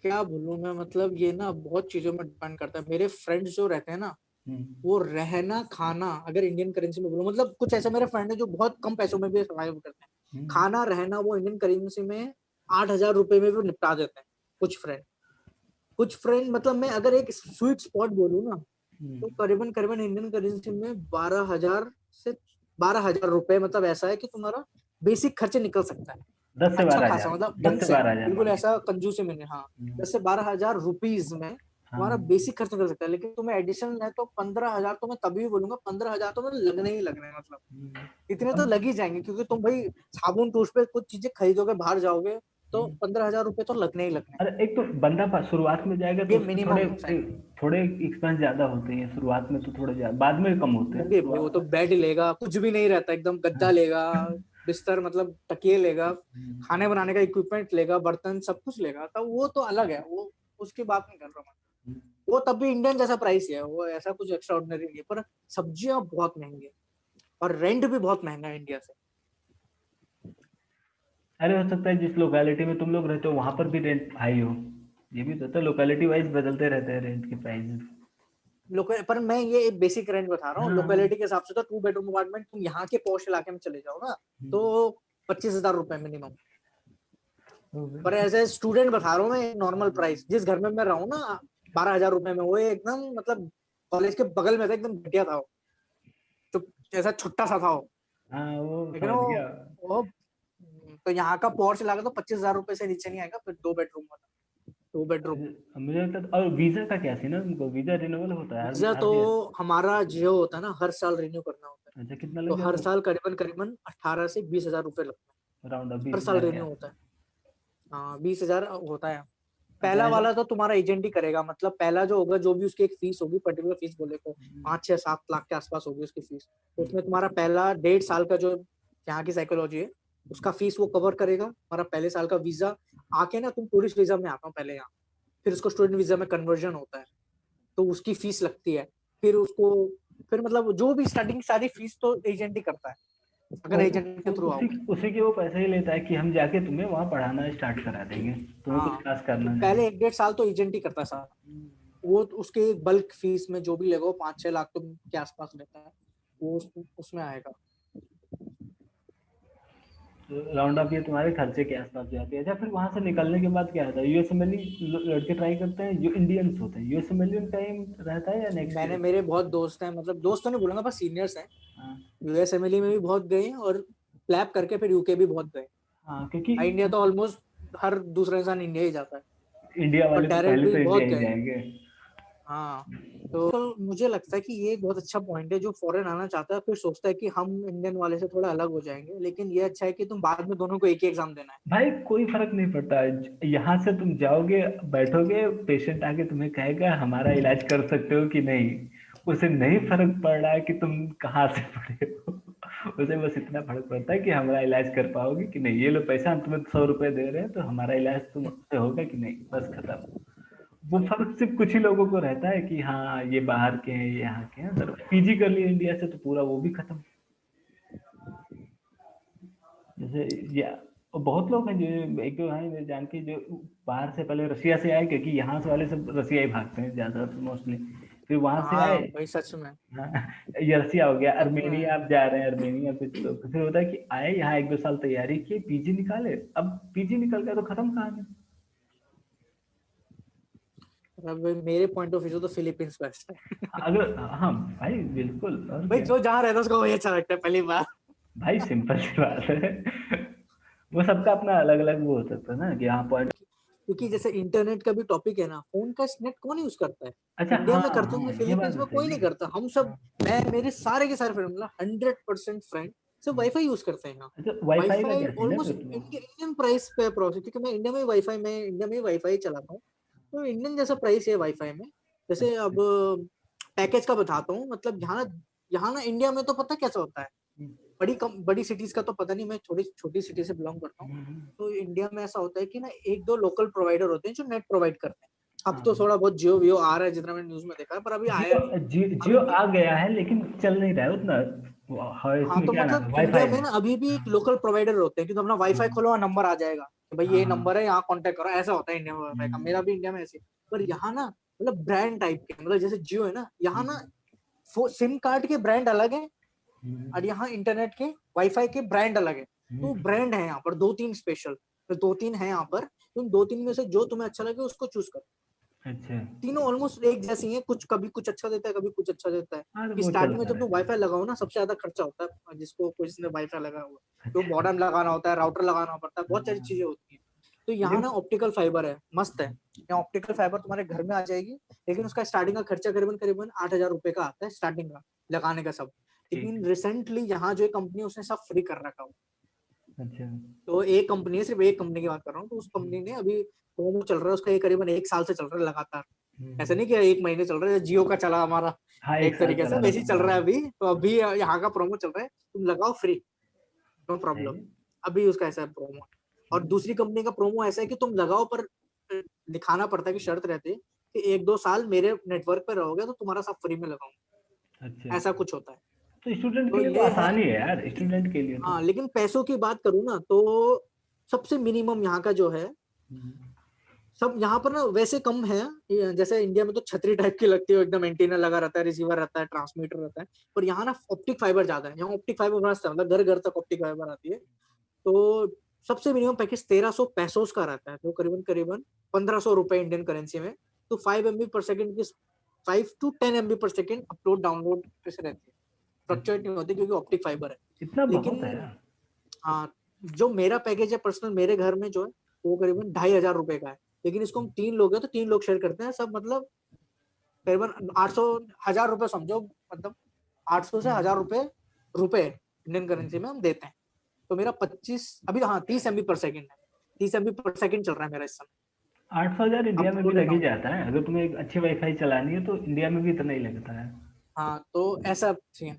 क्या बोलूं मैं, मतलब ये ना बहुत चीजों में डिपेंड करता है। मेरे फ्रेंड्स जो रहते हैं ना, हम्म, वो रहना खाना अगर इंडियन करेंसी में बोलो, मतलब कुछ ऐसे मेरे फ्रेंड है जो बहुत कम पैसों में भी सर्वाइव करते हैं, हम्म, खाना रहना वो इंडियन करेंसी में 8,000 रुपए में भी निपटा देते हैं। कुछ फ्रेंड मतलब मैं अगर एक स्वीट स्पॉट बोलूँ ना, हम्म। तो करीबन करीबन इंडियन करेंसी में 12,000 से 12,000 रुपए, मतलब ऐसा है कि तुम्हारा बेसिक खर्चे निकल सकता है, दस से अच्छा बारह खासा, हजार मतलब दस ढंग से से, बारह हजार बिल्कुल मान ऐसा कंजूसी में नहीं, हाँ। लीजिए। 10 से 12 हजार रुपीज में तुम्हारा हाँ। बेसिक खर्च निकल सकता है, लेकिन तुम्हें एडिशनल है तो 15,000, तो मैं तभी भी बोलूंगा 15,000 तो मैं लगने ही लगने हैं, मतलब इतने तो अब लग ही जाएंगे, क्योंकि तुम भाई साबुन टूथपेस्ट कुछ चीजें खरीदोगे बाहर जाओगे तो 15,000 रुपए तो लगने ही लगने हैं। अरे एक तो बंदा शुरुआत में जाएगा तो ये उसके थोड़े मिनिमम है। थोड़े एक्सपेंस ज्यादा होते हैं शुरुआत में, तो थोड़े ज्यादा बाद में कम होते हैं होंगे भाई, वो शुरुआत तो में। बेड लेगा, कुछ भी नहीं रहता, एकदम गद्दा लेगा, बिस्तर मतलब तकिए लेगा, खाने बनाने का इक्विपमेंट लेगा, बर्तन सब कुछ लेगा, तब वो तो अलग है, वो उसकी बात नहीं कर रहा मैं। वो तब भी इंडियन जैसा प्राइस है, वो ऐसा कुछ एक्स्ट्रा ऑर्डिनरी नहीं है, पर सब्जियां बहुत महंगी है और रेंट भी बहुत महंगा है इंडिया से। अरे हो सकता है जिस लोकेलिटी में तुम लोग रहते हो वहां पर भी रेंट हाई हो, ये भी तो लोकेलिटी वाइज बदलते रहते हैं रेंट के प्राइसेस। लोकल पर मैं ये एक बेसिक रेंट बता रहा हूँ, हाँ हाँ। लोकेलिटी के हिसाब से तो 2 बेडरूम अपार्टमेंट तुम यहाँ के पॉश इलाके में चले जाओ ना, तो 25,000 रुपए मिनिमम। पर एज ए स्टूडेंट बता रहा हूँ मैं नॉर्मल प्राइस, जिस घर में मैं रहूँ ना 12,000 रुपए में, वो एकदम मतलब कॉलेज के बगल में था, एकदम घटिया था वो, तो ऐसा छोटा सा था वो, हाँ वो लेकिन समझ गया। वो तो यहाँ का पॉर्च लगा तो 25,000 रुपए से नीचे नहीं आएगा, फिर 2 बेडरूम वाला, 2 बेडरूम। मुझे लगता है, और वीजा का क्या सीन है, उनको वीजा रिन्यूअल होता है वीजा हर तो ईयर? हमारा जियो होता है ना, हर साल रिन्यू करना होता है, अच्छा, कितना लग तो हर जाता है? साल करीबन करीबन 18 से 20 हजार रुपए लगता अराउंड है, हर 20 हजार साल के रिन्यू होता आसपास। है। हाँ 20 हजार होता है। अच्छा पहला ऐसा। वाला तो तुम्हारा एजेंट ही करेगा, मतलब पहला जो होगा, जो भी उसकी एक फीस होगी, पर्टिकुलर फीस बोले तो 5 6 7 लाख के आसपास होगी उसकी फीस, तो उसमें तुम्हारा पहला 1.5 साल का जो यहाँ की साइकोलॉजी है उसका फीस वो कवर करेगा, हमारा पहले साल का वीजा आके ना, तुम टूरिस्ट वीजा में आता हो पहले यहाँ, फिर उसको स्टूडेंट वीजा में कन्वर्जन होता है, तो उसकी फीस लगती है, फिर उसको फिर मतलब जो भी स्टार्टिंग सारी फीस तो एजेंट ही करता है, अगर एजेंट के थ्रू उसी आओगे। उसी के वो पैसे ही लेता है कि हम जाके तुम्हें वहाँ पढ़ाना स्टार्ट करा देंगे, तुम्हें कुछ हाँ खास तो करना नहीं। पहले 1 1.5 साल तो एजेंट ही करता है सारा, वो तो उसके बल्क फीस में जो भी लगेगा 5 6 लाख तो के आसपास लेता है, वो उसमें आएगा। राउंड अप ये तुम्हारे खर्चे के आसपास जाती है। अच्छा फिर वहां से निकलने के बाद क्या होता है? यूएसएमएल लड़के ट्राई करते हैं जो इंडियंस होते हैं, यूएसएमएल टाइम रहता है या नेक्स्ट मैंने ईयर? मेरे बहुत दोस्त हैं, मतलब दोस्त तो नहीं बोलूंगा, बस सीनियर्स हैं, हाँ यूएस एमएलई में भी बहुत गए हैं, और प्लैप करके फिर यूके भी बहुत गए। हाँ, क्योंकि इंडिया तो ऑलमोस्ट हर दूसरा इंसान इंडिया ही जाता है, इंडिया पर वाले तो डायरेक्ट पहले भी तो इंडिया बहुत ही गए हैं। जाएंगे। हाँ तो मुझे लगता है कि ये एक बहुत अच्छा पॉइंट है, जो फॉरेन आना चाहता है फिर सोचता है कि हम इंडियन वाले से थोड़ा अलग हो जाएंगे, लेकिन ये अच्छा है कि तुम बाद में दोनों को एक ही एग्जाम देना है। भाई कोई फर्क नहीं पड़ता, यहाँ से तुम जाओगे, बैठोगे, पेशेंट आके तुम्हें कहेगा हमारा इलाज कर सकते हो कि नहीं, उसे नहीं फर्क पड़ रहा है कि तुम कहाँ से पढ़े हो। उसे बस इतना फर्क पड़ता है कि हमारा इलाज कर पाओगे कि नहीं, ये लो पैसा, हम तुम्हें 100 रुपए दे रहे हैं तो हमारा इलाज तुमसे होगा कि नहीं, बस खत्म। वो फर्क सिर्फ कुछ ही लोगों को रहता है कि हाँ ये बाहर के हैं, ये यहाँ के हैं, अगर पीजी कर लिए इंडिया से तो पूरा वो भी खत्म। जैसे ये, और बहुत लोग हैं जो, एक दो हैं मेरे जान के जो बाहर से पहले रसिया से आए, क्योंकि यहाँ से वाले सब रसिया ही भागते हैं ज्यादा तो मोस्टली, फिर वहां से आए। हाँ भाई सच में। हाँ, रसिया हो गया, सच अर्मेनिया में। आप जा रहे हैं, अर्मेनिया फिर होता है कि आए यहाँ 1-2 साल तैयारी की, पीजी निकाले, अब पीजी निकल गया तो खत्म कहानी। अब मेरे पॉइंट ऑफ व्यू से तो फिलीपींस बेस्ट है। अगर हाँ भाई बिल्कुल, और भाई क्या। जो जहाँ रहता है उसको वही अच्छा लगता है पहली बार। भाई सिंपल सी बात है। वो सबका अपना अलग अलग वो हो सकता है ना कि हाँ पॉइंट। क्योंकि जैसे इंटरनेट का भी टॉपिक है ना, फोन का नेट कौन यूज करता है? अच्छा, इंडिया हाँ में करते हाँ, होंगे, ये बात फिलीपींस तो में सही कोई है। नहीं करता। हम सब, हाँ, मैं मेरे सारे के सारे फ्रेंड, मतलब 100% फ्रेंड सिर्फ हम्म। वाईफाई यूज करते हैं यहाँ। अच्छा, वाईफाई का वाईफाई क्या सीन है ऑलमोस्ट फिर तो। इंडियन प्राइस पे प्रोसेस, क्योंकि मैं इंडिया में वाईफाई, मैं इंडिया में वाईफाई चलाता हूँ, तो इंडियन जैसा प्राइस है वाईफाई में। जैसे अच्छा। अब पैकेज का बताता हूँ, मतलब यहाँ ना इंडिया में तो पता कैसा होता है, हम्म, बड़ी सिटीज का तो पता नहीं, मैं थोड़ी छोटी सिटी से बिलोंग करता हूँ। हम्म, तो इंडिया में ऐसा होता है कि ना एक दो लोकल प्रोवाइडर होते हैं जो नेट प्रोवाइड करते हैं। अब तो हाँ। थोड़ा बहुत जियो वियो आ रहा है जितना मैंने न्यूज में देखा है, पर अभी आया जियो नहीं है अभी जियो भी। आ गया है लेकिन चल नहीं रहा है उतना। हाँ, हाँ इसमें तो क्या नाम मतलब है, इंडिया वाईफाई में में। ना अभी भी एक लोकल प्रोवाइडर होते हैं, क्योंकि अपना वाईफाई हाँ खोलो और नंबर आ जाएगा कि भाई हाँ ये हाँ। नंबर है, यहाँ कांटेक्ट करो, ऐसा होता है इंडिया में वाईफाई का। हम्म, मेरा भी इंडिया में ऐसे। पर यहाँ ना मतलब ब्रांड टाइप के, मतलब जैसे जियो है ना, यहाँ ना हम्म, सिम कार्ड के ब्रांड अलग है, हम्म, और यहाँ इंटरनेट के वाईफाई के ब्रांड अलग है। तो हम्म। ब्रांड है यहाँ पर दो तीन स्पेशल, तो दो तीन है यहाँ पर। तुम दो तीन में से जो तुम्हें अच्छा लगे उसको चूज करो। अच्छा। तीनों ऑलमोस्ट एक जैसी हैं, कुछ कभी कुछ अच्छा देता है, कभी कुछ अच्छा देता है। हाँ तो कि वो स्टार्टिंग में चलता जब तुम रहता है। वाईफाई लगाओ ना, सबसे ज्यादा खर्चा होता है जिसको जिसने वाईफाई लगा हुआ है, तो अच्छा। मॉडेम लगाना होता है, राउटर लगाना पड़ता है, बहुत सारी हाँ, चीजें होती है। तो यहाँ लेकिन ना ऑप्टिकल फाइबर है, मस्त है। यहाँ ऑप्टिकल फाइबर तुम्हारे घर में आ जाएगी, लेकिन उसका स्टार्टिंग का खर्चा करीबन करीबन 8,000 रुपए का आता है स्टार्टिंग का, लगाने का सब। ठीक लेकिन है। रिसेंटली यहाँ जो कंपनी है उसने सब फ्री कर रखा हुआ। अच्छा। तो एक कंपनी है, सिर्फ एक कंपनी की बात कर रहा हूँ, तो उस कंपनी ने अभी प्रोमो चल रहा है उसका, ये करीबन 1 साल से चल रहा है लगातार। ऐसे हम्म। नहीं कि 1 महीने चल रहा है, जियो का चला हमारा हाँ, एक एक साल तरीके से चला वैसे ही रहा, चल हाँ। रहा है अभी। तो अभी यहाँ का प्रोमो चल रहा है, तुम लगाओ फ्री, नो सही प्रॉब्लम। है। अभी उसका ऐसा है प्रोमो। और हम्म, दूसरी कंपनी का प्रोमो ऐसा है कि तुम लगाओ, पर दिखाना पड़ता है कि शर्त रहती है कि 1-2 साल मेरे नेटवर्क पे रहोगे तो तुम्हारा सब फ्री में लगाऊंगा, अच्छा। ऐसा कुछ होता है। तो स्टूडेंट के तो लिए तो ये है। आसान ही है यार, लेकिन स्टूडेंट के लिए तो। हाँ, लेकिन पैसों की बात करूँ ना, तो सबसे मिनिमम यहाँ का जो है, हम्म, सब यहाँ पर ना वैसे कम है। जैसे इंडिया में तो छतरी टाइप की लगती है, एकदम एंटीना लगा रहता है, रिसीवर रहता है, ट्रांसमीटर रहता है। पर यहाँ ना ऑप्टिक फाइबर ज्यादा है, यहाँ ऑप्टिक फाइबर मस्त है, मतलब घर घर तक ऑप्टिक फाइबर आती है। तो सबसे मिनिमम पैकेज 1300 पेसोस का रहता है, तो करीबन करीबन 1500 रुपए इंडियन करेंसी में। तो 5 MB पर सेकेंड की, 5 to 10 MB पर सेकेंड अपलोड डाउनलोड कैसे रहती है, फ्लक्चुएट अच्छा। नहीं होती क्योंकि ऑप्टिक फाइबर है। इतना बहुत है लेकिन यार। हाँ, जो मेरा पैकेज है पर्सनल, मेरे घर में जो है वो करीबन 2,500 रुपए का है। लेकिन इसको हम 3 लोग हैं तो 3 लोग शेयर करते हैं सब, मतलब करीबन 800 1000 रुपए समझो, मतलब 800 से 1000 रुपए, रुपए इंडियन करेंसी में हम देते हैं। तो मेरा 25, अभी हाँ 30 MB पर सेकेंड है, 30 MB पर सेकेंड चल रहा है मेरा इस समय 800 हजार इंडिया में भी अपलोड लग ही डाउनलोड। जाता है, अगर तुम्हें एक अच्छी वाईफाई चलानी है तो इंडिया में भी इतना ही लगता है। हाँ तो ऐसा सीन,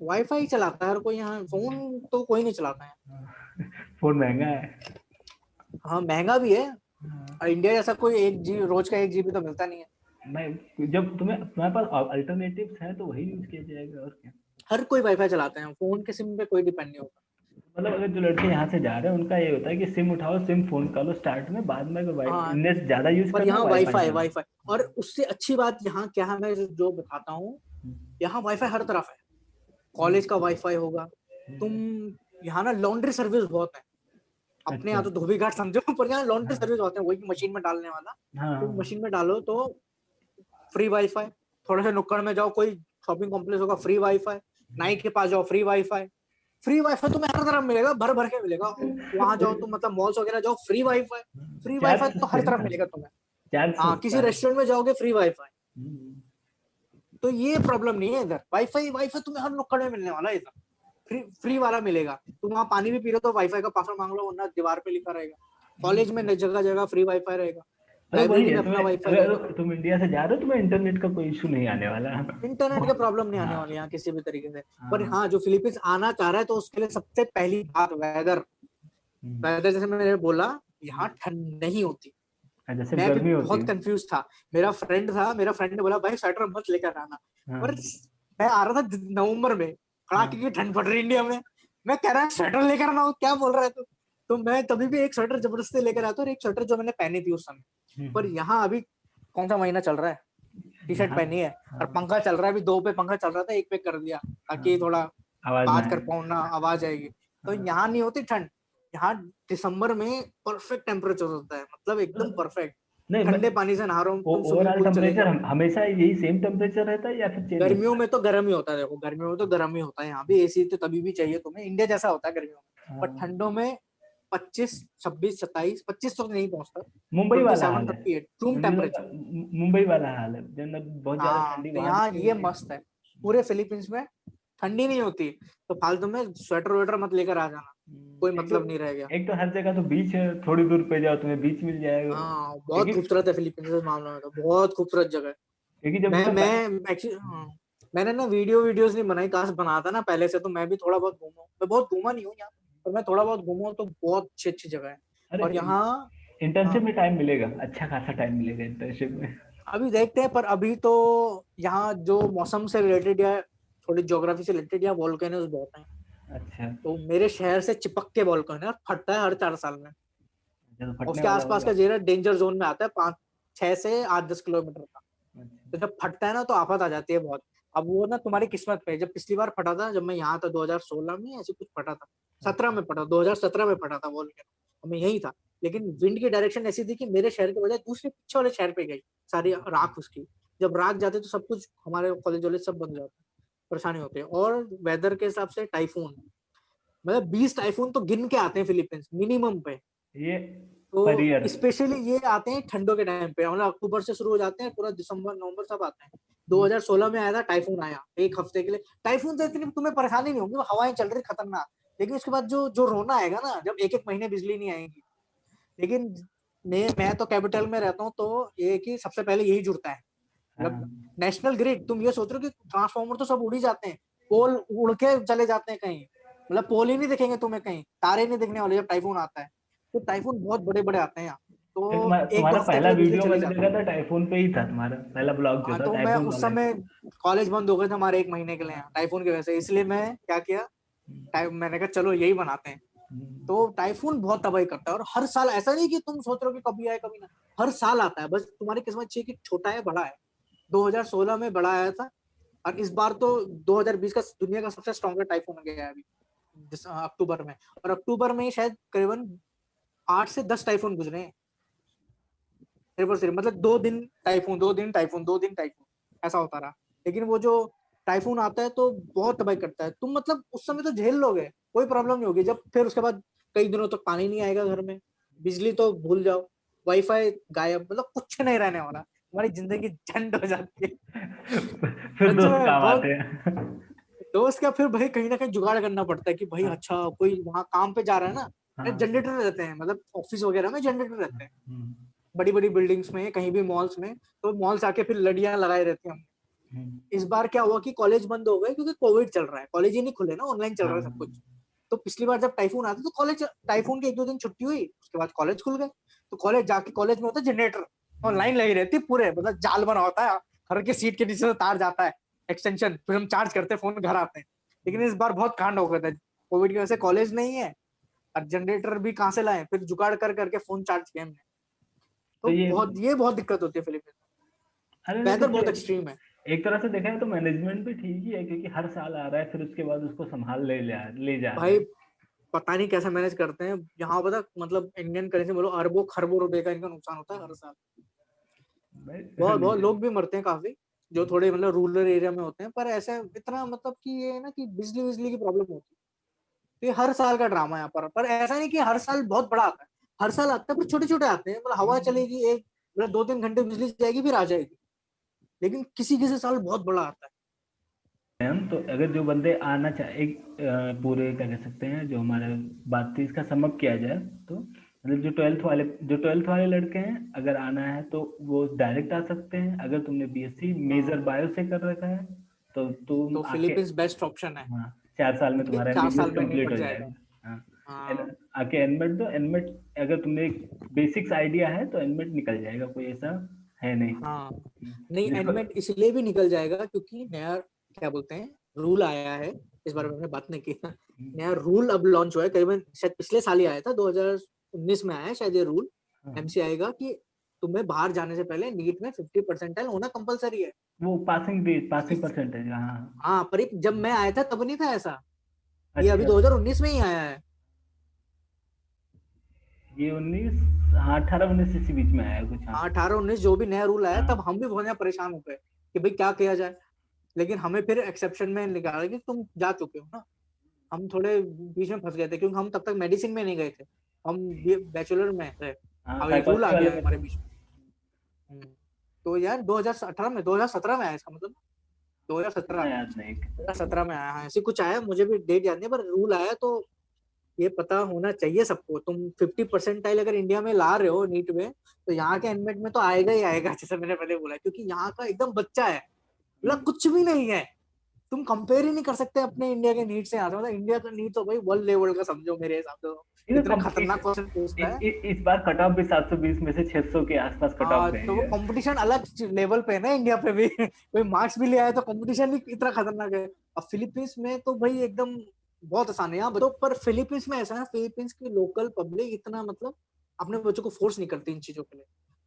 वाईफाई चलाता है हर कोई यहाँ, फोन तो कोई नहीं चलाता है। फोन महंगा है। हाँ महंगा भी है, हाँ। और इंडिया जैसा कोई एक जी रोज का 1 GB तो मिलता नहीं है। मैं जब तुम्हारे पास अल्टरनेटिव्स है तो वही यूज किया जाएगा, और क्या। हर कोई वाईफाई चलाते हैं, फोन के सिम पे कोई डिपेंड नहीं होता। मतलब अगर जो लड़के यहाँ से जा रहे हैं उनका ये होता है कि सिम उठाओ, सिम फोन कर लो स्टार्ट में, बाद में अगर हाँ नेट ज्यादा यूज पर करना है यहाँ वाईफाई वाईफाई चलाओ। वाईफाई, और उससे अच्छी बात यहाँ क्या है, मैं जो बताता हूँ, यहाँ वाईफाई हर तरफ है। हम्म, कॉलेज का वाईफाई होगा, तुम, हम्म। यहाँ ना लॉन्ड्री सर्विस बहुत है। अपने अच्छा। यहाँ तो धोबी घाट समझो, पर यहाँ लॉन्ड्री हाँ सर्विस होते हैं, वही मशीन में डालने वाला। हाँ तुम हाँ। मशीन में डालो तो फ्री वाईफाई। थोड़े से नुक्कड़ में जाओ, कोई शॉपिंग कॉम्प्लेक्स होगा, फ्री वाईफाई। नाई के पास जाओ, फ्री वाईफाई। फ्री वाईफाई तुम्हें हर तरफ मिलेगा, भर भर के मिलेगा। वहां जाओ तुम, मतलब मॉल्स वगैरह जाओ, free wifi. Free charge wifi तो सस्ते हर हैं तरफ ना, मिलेगा तुम्हें। चार्ज हाँ सस्ता किसी है। रेस्टोरेंट में जाओगे, फ्री वाईफाई। हम्म, तो ये प्रॉब्लम नहीं है इधर, वाईफाई वाईफाई तुम्हें हर नुक्कड़ में मिलने वाला है इधर। फ्री फ्री वाला मिलेगा। तुम वहाँ पानी भी पी रहे हो तो वाईफाई का पासवर्ड मांग लो, वरना दीवार पे लिखा रहेगा। कॉलेज में जगह जगह फ्री वाईफाई रहेगा। मतलब वही लाइब्रेरी है, में तुम्हें अपना वाईफाई अगर रहेगा। तुम इंडिया से जा रहे हो तुम्हें इंटरनेट का कोई इशू नहीं आने वाला। इंटरनेट के प्रॉब्लम नहीं आने हाँ वाली यहाँ किसी भी तरीके से। पर हाँ। हाँ, जो फिलीपींस आना चाह रहा है तो उसके लिए सबसे पहली बात वेदर। हम्म, वेदर जैसे मैंने बोला, यहाँ हम्म। ठंड नहीं होती। अच्छा, सिर्फ मैं भी गर्मी होती बहुत है। कंफ्यूज था। मेरा फ्रेंड ने बोला भाई स्वेटर मत लेकर आना। हाँ पर मैं आ रहा था नवंबर में, कड़ाके हाँ। की ठंड पड़ रही है इंडिया में। मैं कह रहा स्वेटर लेकर आना हो, क्या बोल रहा है तू? तो मैं तभी भी एक स्वेटर जबरदस्ती लेकर आता हूँ, और एक स्वेटर जो मैंने पहनी थी उस समय। पर हम्म। यहाँ अभी कौन सा महीना चल रहा है? टी शर्ट यहाँ पहनी है और हाँ, पंखा चल रहा है, अभी 2 पे पंखा चल रहा था, 1 पे कर दिया हाँ, ताकि थोड़ा आवाज ना बात कर आए। पाऊँ ना, आवाज आएगी। तो हाँ, यहाँ नहीं होती ठंड, यहाँ दिसंबर में परफेक्ट टेम्परेचर होता है, मतलब एकदम मतलब परफेक्ट। नहीं ठंडे पानी से नहा रहा हूँ, तुम स्विमिंग ओवरऑल पूल चले टेम्परेचर जाओ। हमेशा यही सेम टेम्परेचर रहता है या फिर चेंज गर्मियों होता है? में तो गर्म ही होता है, देखो गर्मियों में तो गर्म ही होता है, यहाँ भी एसी तो तभी भी चाहिए तुम्हें, इंडिया जैसा होता है गर्मियों में। पर हाँ, ठंडों में 25, 26, 27, 25 तो नहीं पहुंचता, मुंबई वाला 27, हाल है, 28 रूम टेम्परेचर। मुंबई वाला हाल है, जब बहुत ज्यादा हाँ ठंडी तो वहां भी यहाँ नहीं ये होती है। मस्त है, पूरे फिलीपींस में ठंडी नहीं होती, तो फालतू में स्वेटर वेटर मत लेकर आ जाना, कोई एक तो मतलब नहीं रह गया। एक तो हर जगह तो बीच है, थोड़ी दूर पे जाओ तुम्हें बीच मिल जाएगा। हाँ बहुत क्योंकि खूबसूरत है फिलीपींस इस मामले में, तो बहुत खूबसूरत जगह है। क्योंकि जब मैं उसका मैं एक्चुअली मैंने ना वीडियोस नहीं बनाई, काश बनाता ना पहले से, तो मैं भी थोड़ा बहुत घूमा, मैं बहुत घूमा नहीं हूँ यहाँ, पर मैं थोड़ा बहुत घूमा हूँ, तो बहुत अच्छी अच्छी जगह है। अरे और यहाँ इंटर्नशिप हाँ, में टाइम मिलेगा, अच्छा खासा टाइम मिलेगा इंटर्नशिप में। अभी देखते हैं, पर अभी तो यहाँ जो मौसम से रिलेटेड या थोड़ी ज्योग्राफी से रिलेटेड या वोल्केनोज बहुत हैं, अच्छा, तो मेरे शहर से चिपक के वोल्केनो है और फटता है हर 4 साल में। जब और फटने उसके वाला आसपास होगा। का एरिया डेंजर जोन में आता है, 5, 6 से 8, 10 किलोमीटर का। अच्छा। तो जब फटता है ना तो आफत आ जाती है बहुत। अब वो ना तुम्हारी किस्मत पे है। जब पिछली बार फटा था, जब मैं यहाँ था 2016 में ऐसे कुछ फटा था, 17 अच्छा। में फटा, 2017 में फटा था वोल्केनो, मैं यही था। लेकिन विंड की डायरेक्शन ऐसी थी कि मेरे शहर के बजाय दूसरे पीछे वाले शहर पे गई सारी राख उसकी। जब राख जाते तो सब कुछ हमारे कॉलेज वॉलेज सब बंद हो जाता है, परेशानी होती है। और वेदर के हिसाब से टाइफून, मतलब 20 टाइफून तो गिन के आते हैं फिलीपींस मिनिमम पे। ये पर तो ईयर। स्पेशली ये आते हैं ठंडों के टाइम पे, मतलब अक्टूबर से शुरू हो जाते हैं, पूरा दिसंबर नवंबर सब आते हैं। 2016 में आया था टाइफून, आया 1 हफ्ते के लिए। टाइफून से इतनी तुम्हें परेशानी नहीं होगी, वो हवाएं चल रही खतरनाक, लेकिन उसके बाद जो जो रोना आएगा ना, जब 1 1 महीने बिजली नहीं आएगी। लेकिन मैं तो कैपिटल में रहता हूँ, तो ये है कि सबसे पहले यही जुड़ता है, मतलब हाँ, नेशनल ग्रिड। तुम ये सोच रहे हो कि ट्रांसफार्मर तो सब उड़ ही जाते हैं, पोल उड़ के चले जाते हैं कहीं, मतलब पोल ही नहीं दिखेंगे तुम्हें कहीं, तारे नहीं दिखने वाले जब टाइफून आता है। तो टाइफून बहुत बड़े बड़े आते हैं यहाँ, ये तो एक दो तुम्हारा हफ्ते के पहला लिए बिजली वीडियो चली मैंने जाती देखा है। था टाइफून पे ही था, तुम्हारा पहला ब्लॉग जो हाँ था तो मैं टाइफून उस वाला ही। समय कॉलेज बंद हो गए थे हमारे 1 महीने के लिए यहाँ टाइफून की वजह से, इसलिए मैं क्या किया, मैंने कहा चलो यही बनाते हैं। तो टाइफून बहुत तबाही करता है, और हर साल, ऐसा नहीं कि तुम सोच रहे हो कि कभी आए कभी ना, हर साल आता है। बस तुम्हारी किस्मत अच्छी है कि छोटा है बड़ा है। 2016 में बड़ा आया था, और इस बार तो 2020 का दुनिया का सबसे स्ट्रॉन्गर टाइफून गया है अभी अक्टूबर में। और अक्टूबर में ही शायद करीबन 8 से 10 टाइफून गुजरे हैं, मतलब 2 दिन टाइफून, 2 दिन टाइफून, 2 दिन टाइफून, ऐसा होता रहा। लेकिन वो जो टाइफून आता है तो बहुत तबाही करता है, तुम मतलब उस समय तो झेल लोगे, कोई प्रॉब्लम नहीं होगी। जब फिर उसके बाद कई दिनों तक पानी नहीं आएगा घर में, बिजली तो भूल जाओ, वाईफाई गायब, मतलब कुछ नहीं रहने वाला, हमारी जिंदगी झंड हो जाती है। फिर सच दोस्त में काम बहुत। आते हैं। दोस्त का फिर भाई कहीं ना कहीं जुगाड़ करना पड़ता है कि भाई हाँ, अच्छा कोई वहां काम पे जा रहा है ना, हाँ, जनरेटर रहते हैं, मतलब ऑफिस वगैरह में जनरेटर रहते हैं, हम्म, बड़ी बड़ी बिल्डिंग्स में, कहीं भी मॉल्स में। तो मॉल्स आके फिर लड़ियां लगाए रहती हैं। हम्म, इस बार क्या हुआ कि कॉलेज बंद हो गए क्योंकि कोविड चल रहा है, कॉलेज ही नहीं खुले ना, ऑनलाइन चल रहा है सब हाँ, कुछ। तो पिछली बार जब टाइफून आता तो कॉलेज, टाइफून के 1 2 दिन छुट्टी हुई, उसके बाद कॉलेज खुल गए। तो कॉलेज जाके, कॉलेज में होता है जनरेटर, और लाइन लगी रहती है पूरे, मतलब जाल बना होता है, हर के सीट के नीचे से तार जाता है, एक्सटेंशन, फिर हम चार्ज करते हैं फोन, घर आते हैं। लेकिन इस बार बहुत कांड हो गया था, कोविड की वजह से कॉलेज नहीं है, और जनरेटर भी कहाँ से लाए, फिर जुगाड़ कर करके फोन चार्ज किया हमने। तो तो बहुत दिक्कत होती है फिलीपींस अरे में, नहीं तो वेदर बहुत फिर एक्सट्रीम है। एक तरह से देखा है तो मैनेजमेंट भी ठीक ही है, क्योंकि हर साल आ रहा है फिर उसके बाद उसको संभाल ले जा रहे भाई हैं। पता नहीं कैसे मैनेज करते हैं यहाँ, पता मतलब इंडियन करेंसी बोलो अरबों खरबों रुपए का इनका नुकसान होता है हर साल। बहुत बहुत लेकिन लोग भी मरते हैं काफी, जो थोड़े मतलब रूरल एरिया में होते हैं, पर ऐसे इतना मतलब कि ये है ना कि बिजली बिजली की प्रॉब्लम होती है। तो ये हर साल का ड्रामा है यहाँ पर ऐसा नहीं कि हर साल बहुत बड़ा आता है, हर साल आता है पर छोटे छोटे आते हैं, मतलब हवा चलेगी एक, मतलब 2 3 घंटे बिजली जाएगी फिर आ जाएगी। लेकिन किसी किसी साल बहुत बड़ा आता है। हम तो अगर जो बंदे आना चाहे पूरे क्या कह सकते हैं, जो हमारे बात थी इसका समअप किया जाए तो मतलब जो ट्वेल्थ वाले लड़के हैं, अगर आना है तो वो डायरेक्ट आ सकते हैं। अगर तुमने बीएससी मेजर हाँ बायो से कर रखा है तो तुम तो आके, फिलीपींस बेस्ट ऑप्शन है, हाँ, 4 साल में क्योंकि तुम्हारा 4 साल एमबीबीएस में कंप्लीट निपट हो जाएगा। जाएगा। हाँ, हाँ आके एनमेट दो, एनमेट अगर तुमने एक बेसिक्स आइडिया है तो एनमेट निकल जाएगा, कोई ऐसा है नहीं। हाँ। नहीं जिसको एनमेट इसलिए भी निकल जाएगा क्योंकि नया, क्या बोलते हैं, रूल आया है, इस बारे में हमने बात नहीं की। नया रूल अब लॉन्च हुआ है, करीबन शायद पिछले साल ही आया था, 2019 में आया है शायद ये रूल, एमसीआई का, कि तुम्हें बाहर जाने से पहले नीट में 50 परसेंटाइल होना कंपलसरी है। वो पासिंग परसेंटेज, हाँ। हाँ, पर जब मैं आया था तब नहीं था ऐसा, ये अभी अच्छा, 2019 में ही आया है। ये 19, हाँ 18-19 इसी बीच में आया कुछ, हाँ। हाँ, 18-19 जो भी नया रूल आया हाँ। तब हम भी बहुत ज्यादा परेशान हो गए कि भाई क्या किया जाए, लेकिन हमें फिर एक्सेप्शन में निकाला कि तुम जा चुके हो ना। हम थोड़े बीच में फंस गए थे क्योंकि हम तब तक मेडिसिन में नहीं गए थे, हम बैचलर में थे। हाँ, अब एक रूल साइकोलॉजी आ वाले गया में हमारे थे। बीच में। तो यार 2018 में, 2017 में आया इसका मतलब, 2017 इतना याद नहीं। 2017 में आया, हाँ ऐसे कुछ आया, मुझे भी डेट याद नहीं, पर रूल आया। तो ये पता होना चाहिए सबको, तुम 50 परसेंटाइल अगर इंडिया में ला रहे हो नीट में, तो यहाँ के एनमेट में तो आएगा ही आएगा, जैसे मैंने पहले बोला, क्योंकि यहाँ का एकदम बच्चा है, मतलब कुछ भी नहीं है। तुम कंपेयर ही नहीं कर सकते अपने इंडिया के नीट से। यहाँ से मतलब इंडिया का नीट तो भाई वर्ल्ड लेवल का समझो मेरे हिसाब से, तो ये इतने खतरनाक क्वेश्चन पूछता है। इस बार कट ऑफ भी 720 में से 600 के आसपास कट ऑफ हाँ, गए तो वो हैं। कंपटीशन अलग लेवल पे है ना इंडिया पे भी। कोई मार्क्स भी ले आया तो कंपटीशन भी इतना खतरनाक है। अब फिलीपींस में तो भाई एकदम बहुत आसान है यहाँ तो, पर फिलीपींस में ऐसा है, फिलीपींस की लोकल पब्लिक इतना मतलब अपने बच्चों को फोर्स नहीं करती इन चीजों के लिए,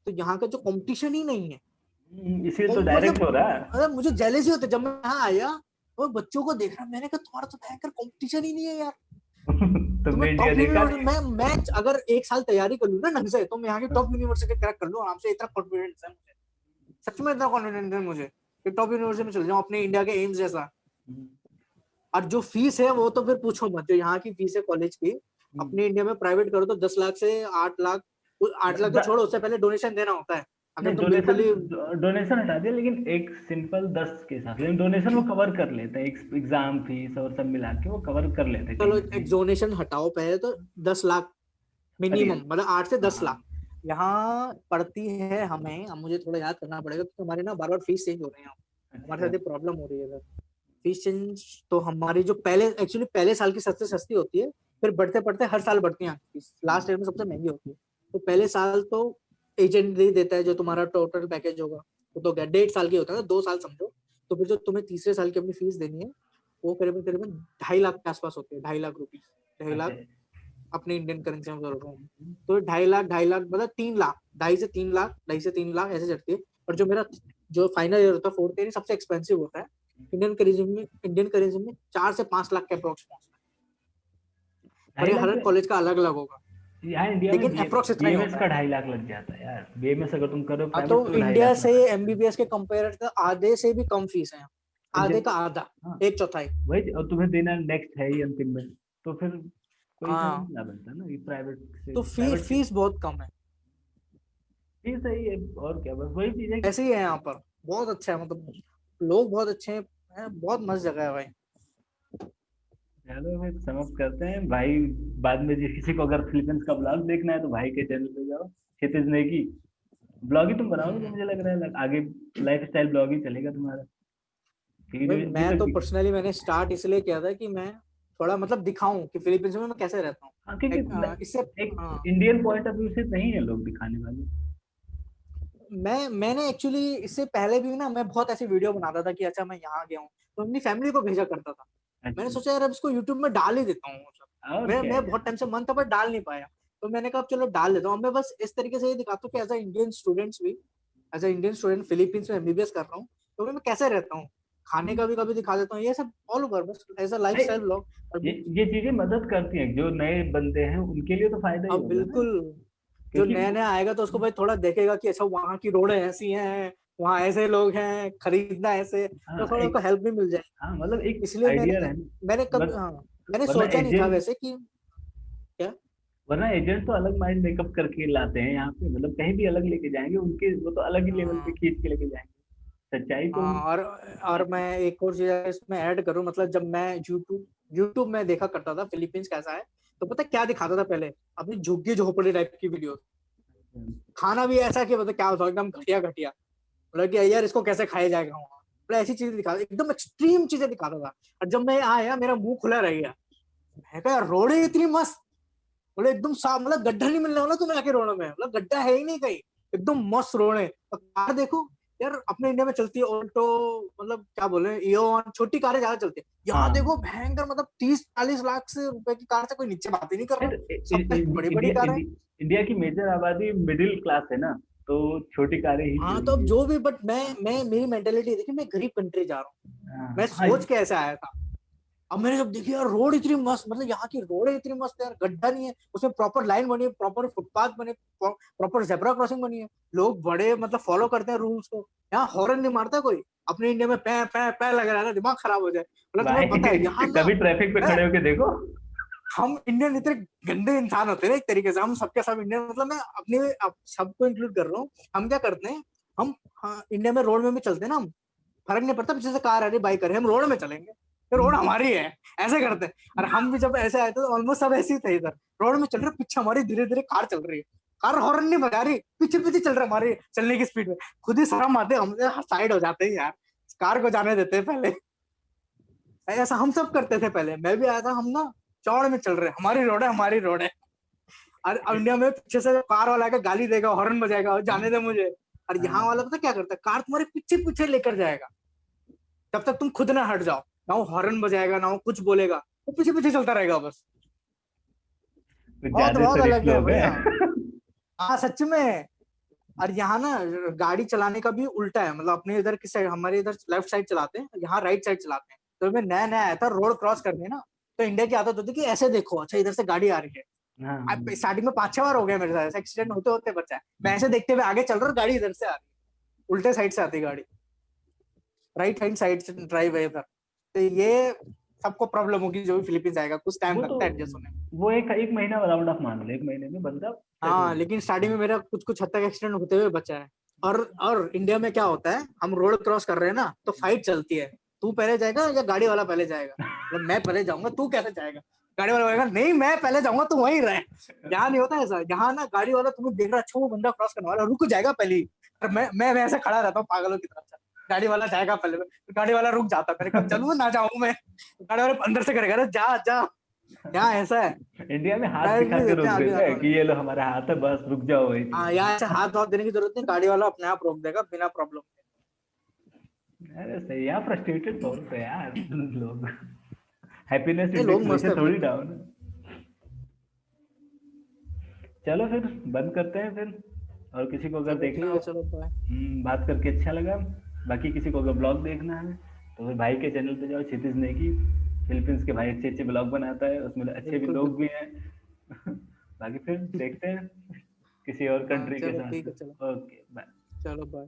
तो यहाँ का जो कंपटीशन ही नहीं है। इसीलिए तो डायरेक्ट मतलब हो रहा है। मतलब मुझे जेलेसी होता है जब मैं यहाँ आया और बच्चों को देख रहा, मैंने कहा तुम्हारा तो भयंकर कंपटीशन ही नहीं है यार। तुमने तुम्हें इंडिया टॉप देखा यूनिवर्सिटी, नहीं। मैं अगर एक साल तैयारी कर लूँ ना ढंग से, तो मैं यहाँ की टॉप यूनिवर्सिटी क्रैक कर लूँ आराम से, इतना कॉन्फिडेंस है मुझे, सच में इतना कॉन्फिडेंस है मुझे कि टॉप यूनिवर्सिटी में चले जाऊँ अपने इंडिया के एम्स जैसा। और जो फीस है वो तो फिर पूछो मत, जो यहाँ की फीस है कॉलेज की, अपने इंडिया में प्राइवेट करो तो 10 लाख से 8 लाख, 8 लाख तो द- छोड़ो, उससे पहले डोनेशन देना होता है अगर नहीं, तुम बिल्कुल ही। डोनेशन हटा दिया, लेकिन एक सिंपल 10 के साथ, लेकिन डोनेशन वो कवर कर लेते हैं, एग्जाम फीस और सब मिला के वो कवर कर लेते हैं कहीं चलो ना एक कहीं। डोनेशन हटाओ पहले तो, 10 लाख पर मिनिमम, ईयर। मतलब 8 से 10 लाख हाँ। यहाँ पड़ती है हमें। अब मुझे थोड़ा याद करना पड़ेगा क्योंकि हमारे ना बार बार फीस चेंज हो रहे हैं, हमारे अच्छा। साथ ये प्रॉब्लम हो रही है सर। फीस चेंज तो हमारी जो पहले एक्चुअली पहले साल की सस्ती सस्ती होती है, फिर बढ़ते बढ़ते हर साल बढ़ती है फीस, लास्ट ईयर में सबसे महंगी होती है। तो पहले साल तो एजेंट दे देता है जो तुम्हारा टोटल पैकेज होगा, तो 1.5 साल की होता है ना, 2 साल समझो। तो फिर जो तुम्हें तीसरे साल की अपनी फीस देनी है वो करीबन करीबन 2.5 लाख के आसपास होती है, 2.5 लाख रुपीज, ढाई अच्छा। लाख अपने इंडियन करेंसी में बता रहा हूँ। तो 2.5 लाख मतलब 3 लाख, 2.5 से 3 लाख, 2.5 से 3 लाख ऐसे चढ़ती है। और जो मेरा जो फाइनल ईयर होता है फोर्थ ईयर, सबसे एक्सपेंसिव होता है इंडियन करेंसी में 4 से 5 लाख के अप्रोक्स पहुंचता है। पर ढाई ये लाख हर कॉलेज का अलग अलग होगा, यहाँ इंडिया में लेकिन अप्रोक्स इतना ही बीएमएस होता का है। 2.5 लाख लग जाता है यार। बीएमएस अगर तुम करो हाँ, तो प्राइवेट तो ढाई इंडिया लाख से लगा देते हैं। एमबीबीएस के कंपेयर तो आधे से भी कम फीस है, और आधे जब, का आधा, हाँ, एक चौथाई। वही, और तुम्हें देना नेक्स्ट है ही अंतिम में, तो फिर कोई हाँ, सेंस ना बनता ना, ये प्राइवेट से तो प्राइवेट की फीस बहुत कम है, फीस सही है। और क्या, बस वही चीज है कि ऐसे ही है यहाँ पर। बहुत अच्छा है, मतलब लोग बहुत अच्छे हैं, बहुत मस्त जगह है भाई। चलो फिर समाप्त करते हैं भाई। बाद में जिस किसी को अगर फिलीपींस का ब्लॉग देखना है तो भाई के चैनल पे जाओ, क्षितिज नेगी। ब्लॉग ही तुम बनाओगे तो हम्म, मुझे लग रहा है आगे लाइफ स्टाइल ब्लॉग ही चलेगा तुम्हारा, भाई क्योंकि ये मैं तो तो पर्सनली मैंने स्टार्ट इसलिए किया था कि मैं थोड़ा मतलब दिखाऊं कि फिलीपींस में मैं कैसे रहता हूँ। हाँ, क्योंकि इससे एक हाँ, इंडियन पॉइंट ऑफ व्यू से नहीं है लोग दिखाने वाले। मैंने एक्चुअली इससे पहले भी ना मैं बहुत ऐसी वीडियो बनाता था कि अच्छा मैं यहाँ गया हूँ, तो अपनी फैमिली को भेजा करता था। मैंने अच्छा। सोचा यार अब इसको यूट्यूब में डाल ही देता हूँ सब। और मैं क्या मैं है। बहुत टाइम से मन था पर डाल नहीं पाया, तो मैंने कहा अब चलो डाल देता हूँ। मैं बस इस तरीके से ये दिखाता हूँ कि एज अ इंडियन स्टूडेंट्स भी, as a Indian student Philippines में एमबीबीएस कर रहा हूँ, तो मैं कैसे रहता हूँ, खाने का भी कभी दिखा देता हूँ, ये सब ऑल ओवर बस एज अ लाइफ नहीं, स्टाइल ब्लॉग। और ये चीजें मदद करती हैं, जो नए बंदे हैं उनके लिए तो फायदा ही अब होगा ना। बिल्कुल, जो क्योंकि नया नया आएगा तो उसको भाई थोड़ा देखेगा कि अच्छा वहाँ की रोडें ऐसी हैं, वहाँ ऐसे लोग हैं, खरीदना ऐसे, तो हाँ थोड़ा एक, उनको हेल्प भी मिल जाए। हाँ मतलब एक इसलिए आइडिया मैंने रहना। मैंने कभी, वर, हाँ, मैंने वरना सोचा नहीं था एजेंट वैसे कि क्या। वरना एजेंट तो अलग माइंड मेकअप करके लाते हैं यहाँ पे, मतलब कहीं भी अलग लेके जाएंगे उनके, वो तो अलग ही लेवल पे हाँ, खींच के लेके जाएंगे। सच्चाई तो हाँ, और मैं एक और चीज इसमें ऐड करूँ, मतलब जब मैं यूट्यूब यूट्यूब में देखा करता था फिलीपींस कैसा है, तो पता है क्या दिखाता था पहले, अपनी झुग्गी झोपड़ी टाइप की वीडियो, खाना भी ऐसा कि मतलब क्या बताओ एकदम घटिया घटिया, मतलब कि यार इसको कैसे खाया जाएगा वहाँ, मतलब ऐसी चीजें दिखाता, एकदम एक्सट्रीम चीजें दिखाता था। और जब मैं यहाँ आया मेरा मुंह खुला रह गया, मैं कहा यार रोडे इतनी मस्त, मतलब एकदम साफ, मतलब गड्ढा नहीं मिलने वाला तुम्हें आके रोडों में, मतलब गड्ढा है ही नहीं कहीं, एकदम मस्त रोड है। और कार देखो यार, अपने इंडिया में चलती है ऑल्टो, मतलब क्या बोले इओन, छोटी कारें ज्यादा चलती है, यहाँ हाँ। देखो भयंकर, मतलब 30-40 लाख से रुपए की कार से कोई नीचे बात ही नहीं कर रहा, फिर सब बड़ी बड़ी इंडिया कारें। इंडिया इंडिया की मेजर आबादी मिडिल क्लास है ना, तो छोटी कारें ही हाँ तो अब चलेंगी। जो भी, बट मैं मेरी मेंटेलिटी देखिए, मैं गरीब कंट्री जा रहा हूँ, मैं हाँ सोच के ऐसे आया था। अब मैंने जब देखी यार रोड इतनी मस्त, मतलब यहाँ की रोड इतनी मस्त है यार, गड्ढा नहीं है उसमें, प्रॉपर लाइन बनी है, प्रॉपर फुटपाथ बने, प्रॉपर जेब्रा क्रॉसिंग बनी है, लोग बड़े मतलब फॉलो करते हैं रूल्स को। यहाँ हॉर्न नहीं मारता कोई। अपने इंडिया में पै पै पै लग रहा है ना, दिमाग खराब हो जाए। मतलब तुम्हें भाई पता है यहाँ ना, कभी ट्रैफिक पे मैं खड़े होके देखो। हम इंडियन इतने गंदे इंसान होते हैं ना एक तरीके से, हम सबके सब इंडियन, मतलब मैं अपने सबको इंक्लूड कर रहा हूँ। हम क्या करते हैं, हम, हाँ, इंडिया में रोड में भी चलते हैं ना हम, फर्क नहीं पड़ता पीछे से कार आ रही बाइक आ रही, हम रोड में चलेंगे, ये रोड हमारी है, ऐसे करते हैं। और हम भी जब ऐसे आए थे तो ऑलमोस्ट सब ऐसे ही थे, इधर रोड में चल रहे, पीछे हमारी धीरे धीरे कार चल रही है, कार हॉर्न नहीं बजा रही, पीछे पीछे चल रहा हमारी चलने की स्पीड में। खुद ही शर्म आते, हम साइड हो जाते हैं यार, कार को जाने देते हैं पहले। ऐसा हम सब करते थे पहले, मैं भी आया था, हम ना चौड़ में चल रहे हैं, हमारी रोड है, हमारी रोड है। और इंडिया में पीछे से कार वाला आके गाली देगा, हॉर्न बजाएगा, और जाने दे मुझे। और यहाँ वाला पता क्या करता है, कार तुम्हारे पीछे पीछे लेकर जाएगा, जब तक तुम खुद ना हट जाओ, ना वो हॉर्न बजाएगा ना वो कुछ बोलेगा, वो पीछे पीछे चलता रहेगा बस। कुछ बहुत ज्यादा बहुत शरीफ अलग है लोग भैया। हैं। हाँ सच में। और यहाँ ना गाड़ी चलाने का भी उल्टा है, मतलब अपने इधर किस साइड, हमारे इधर लेफ्ट साइड चलाते हैं, यहाँ राइट साइड चलाते हैं। तो मैं नया नया आया था, रोड क्रॉस करनी है ना, तो इंडिया की आदत होती है कि ऐसे देखो, अच्छा इधर से गाड़ी आ रही है। अब हाँ स्टार्टिंग में 5-6 बार हो गया मेरे साथ, एक्सीडेंट होते होते बचा है। मैं ऐसे देखते हुए आगे चल रहा हूँ, गाड़ी इधर से आ रही है, उल्टे साइड से आती है गाड़ी, राइट हैंड साइड से ड्राइव है इधर। तो ये सबको प्रॉब्लम होगी, जो भी फिलीपींस आएगा, कुछ टाइम वो तो लगता है एडजस्ट होने में। वो एक महीना राउंड ऑफ मान लो, एक महीने में बंदा सेट हो हाँ लेकिन स्टार्टिंग जाता में मेरा कुछ कुछ हद तक एक्सीडेंट होते हुए बचा है। और इंडिया में क्या होता है, हम रोड क्रॉस कर रहे हैं ना, तो फाइट चलती है, तू पहले जाएगा या गाड़ी वाला पहले जाएगा, मतलब मैं पहले जाऊंगा, तू कैसे जाएगा, गाड़ी वाला बोलेगा नहीं मैं पहले जाऊंगा, तू वहीं रहे। यहाँ नहीं होता ऐसा, यहाँ ना गाड़ी वाला तुम्हें देख रहा है, अच्छा वो बंदा क्रॉस करने वाला, रुक जाएगा पहले ही। और मैं ऐसे खड़ा रहता हूँ पागलों की तरफ से, गाड़ी वाला जाएगा पहले, तो गाड़ी वाला रुक जाता है, मैंने कहा चलूँ ना जाऊँ मैं, गाड़ी वाले अंदर से करेगा, "अरे जा जा"। यहाँ ऐसा है, है। इंडिया में हाथ दिखा डायरेक्टली के देते रोक हैं आगे देता जाने है वाले। कि ये लो हमारा हाथ है, बस रुक जाओ वही हाँ चीज। यहाँ ऐसे हाथ वाथ देने की जरूरत नहीं, गाड़ी वाला अपने आप रोक देगा बिना प्रॉब्लम। अरे सही, यहाँ फ्रस्ट्रेटेड बहुत है यार लोग। हैप्पीनेस नहीं लोग इंडेक्स मस्त वैसे है थोड़ी फिलीपींस डाउन है। चलो फिर बंद करते हैं फिर। और किसी को अगर चलो देखना ठीक हो, है, चलो बाय। बात करके अच्छा लगा। बाकी किसी को अगर ब्लॉग देखना है तो फिर भाई के चैनल पे जाओ, क्षितिज नेगी। फिलीपींस के भाई अच्छे अच्छे ब्लॉग बनाता है, उसमें अच्छे भी बिल्कुल लोग भी बिल्कुल। हैं। बाकी फिर देखते हैं किसी और हाँ कंट्री के चलो ठीक है, चलो। साथ। Okay bye. चलो बाय।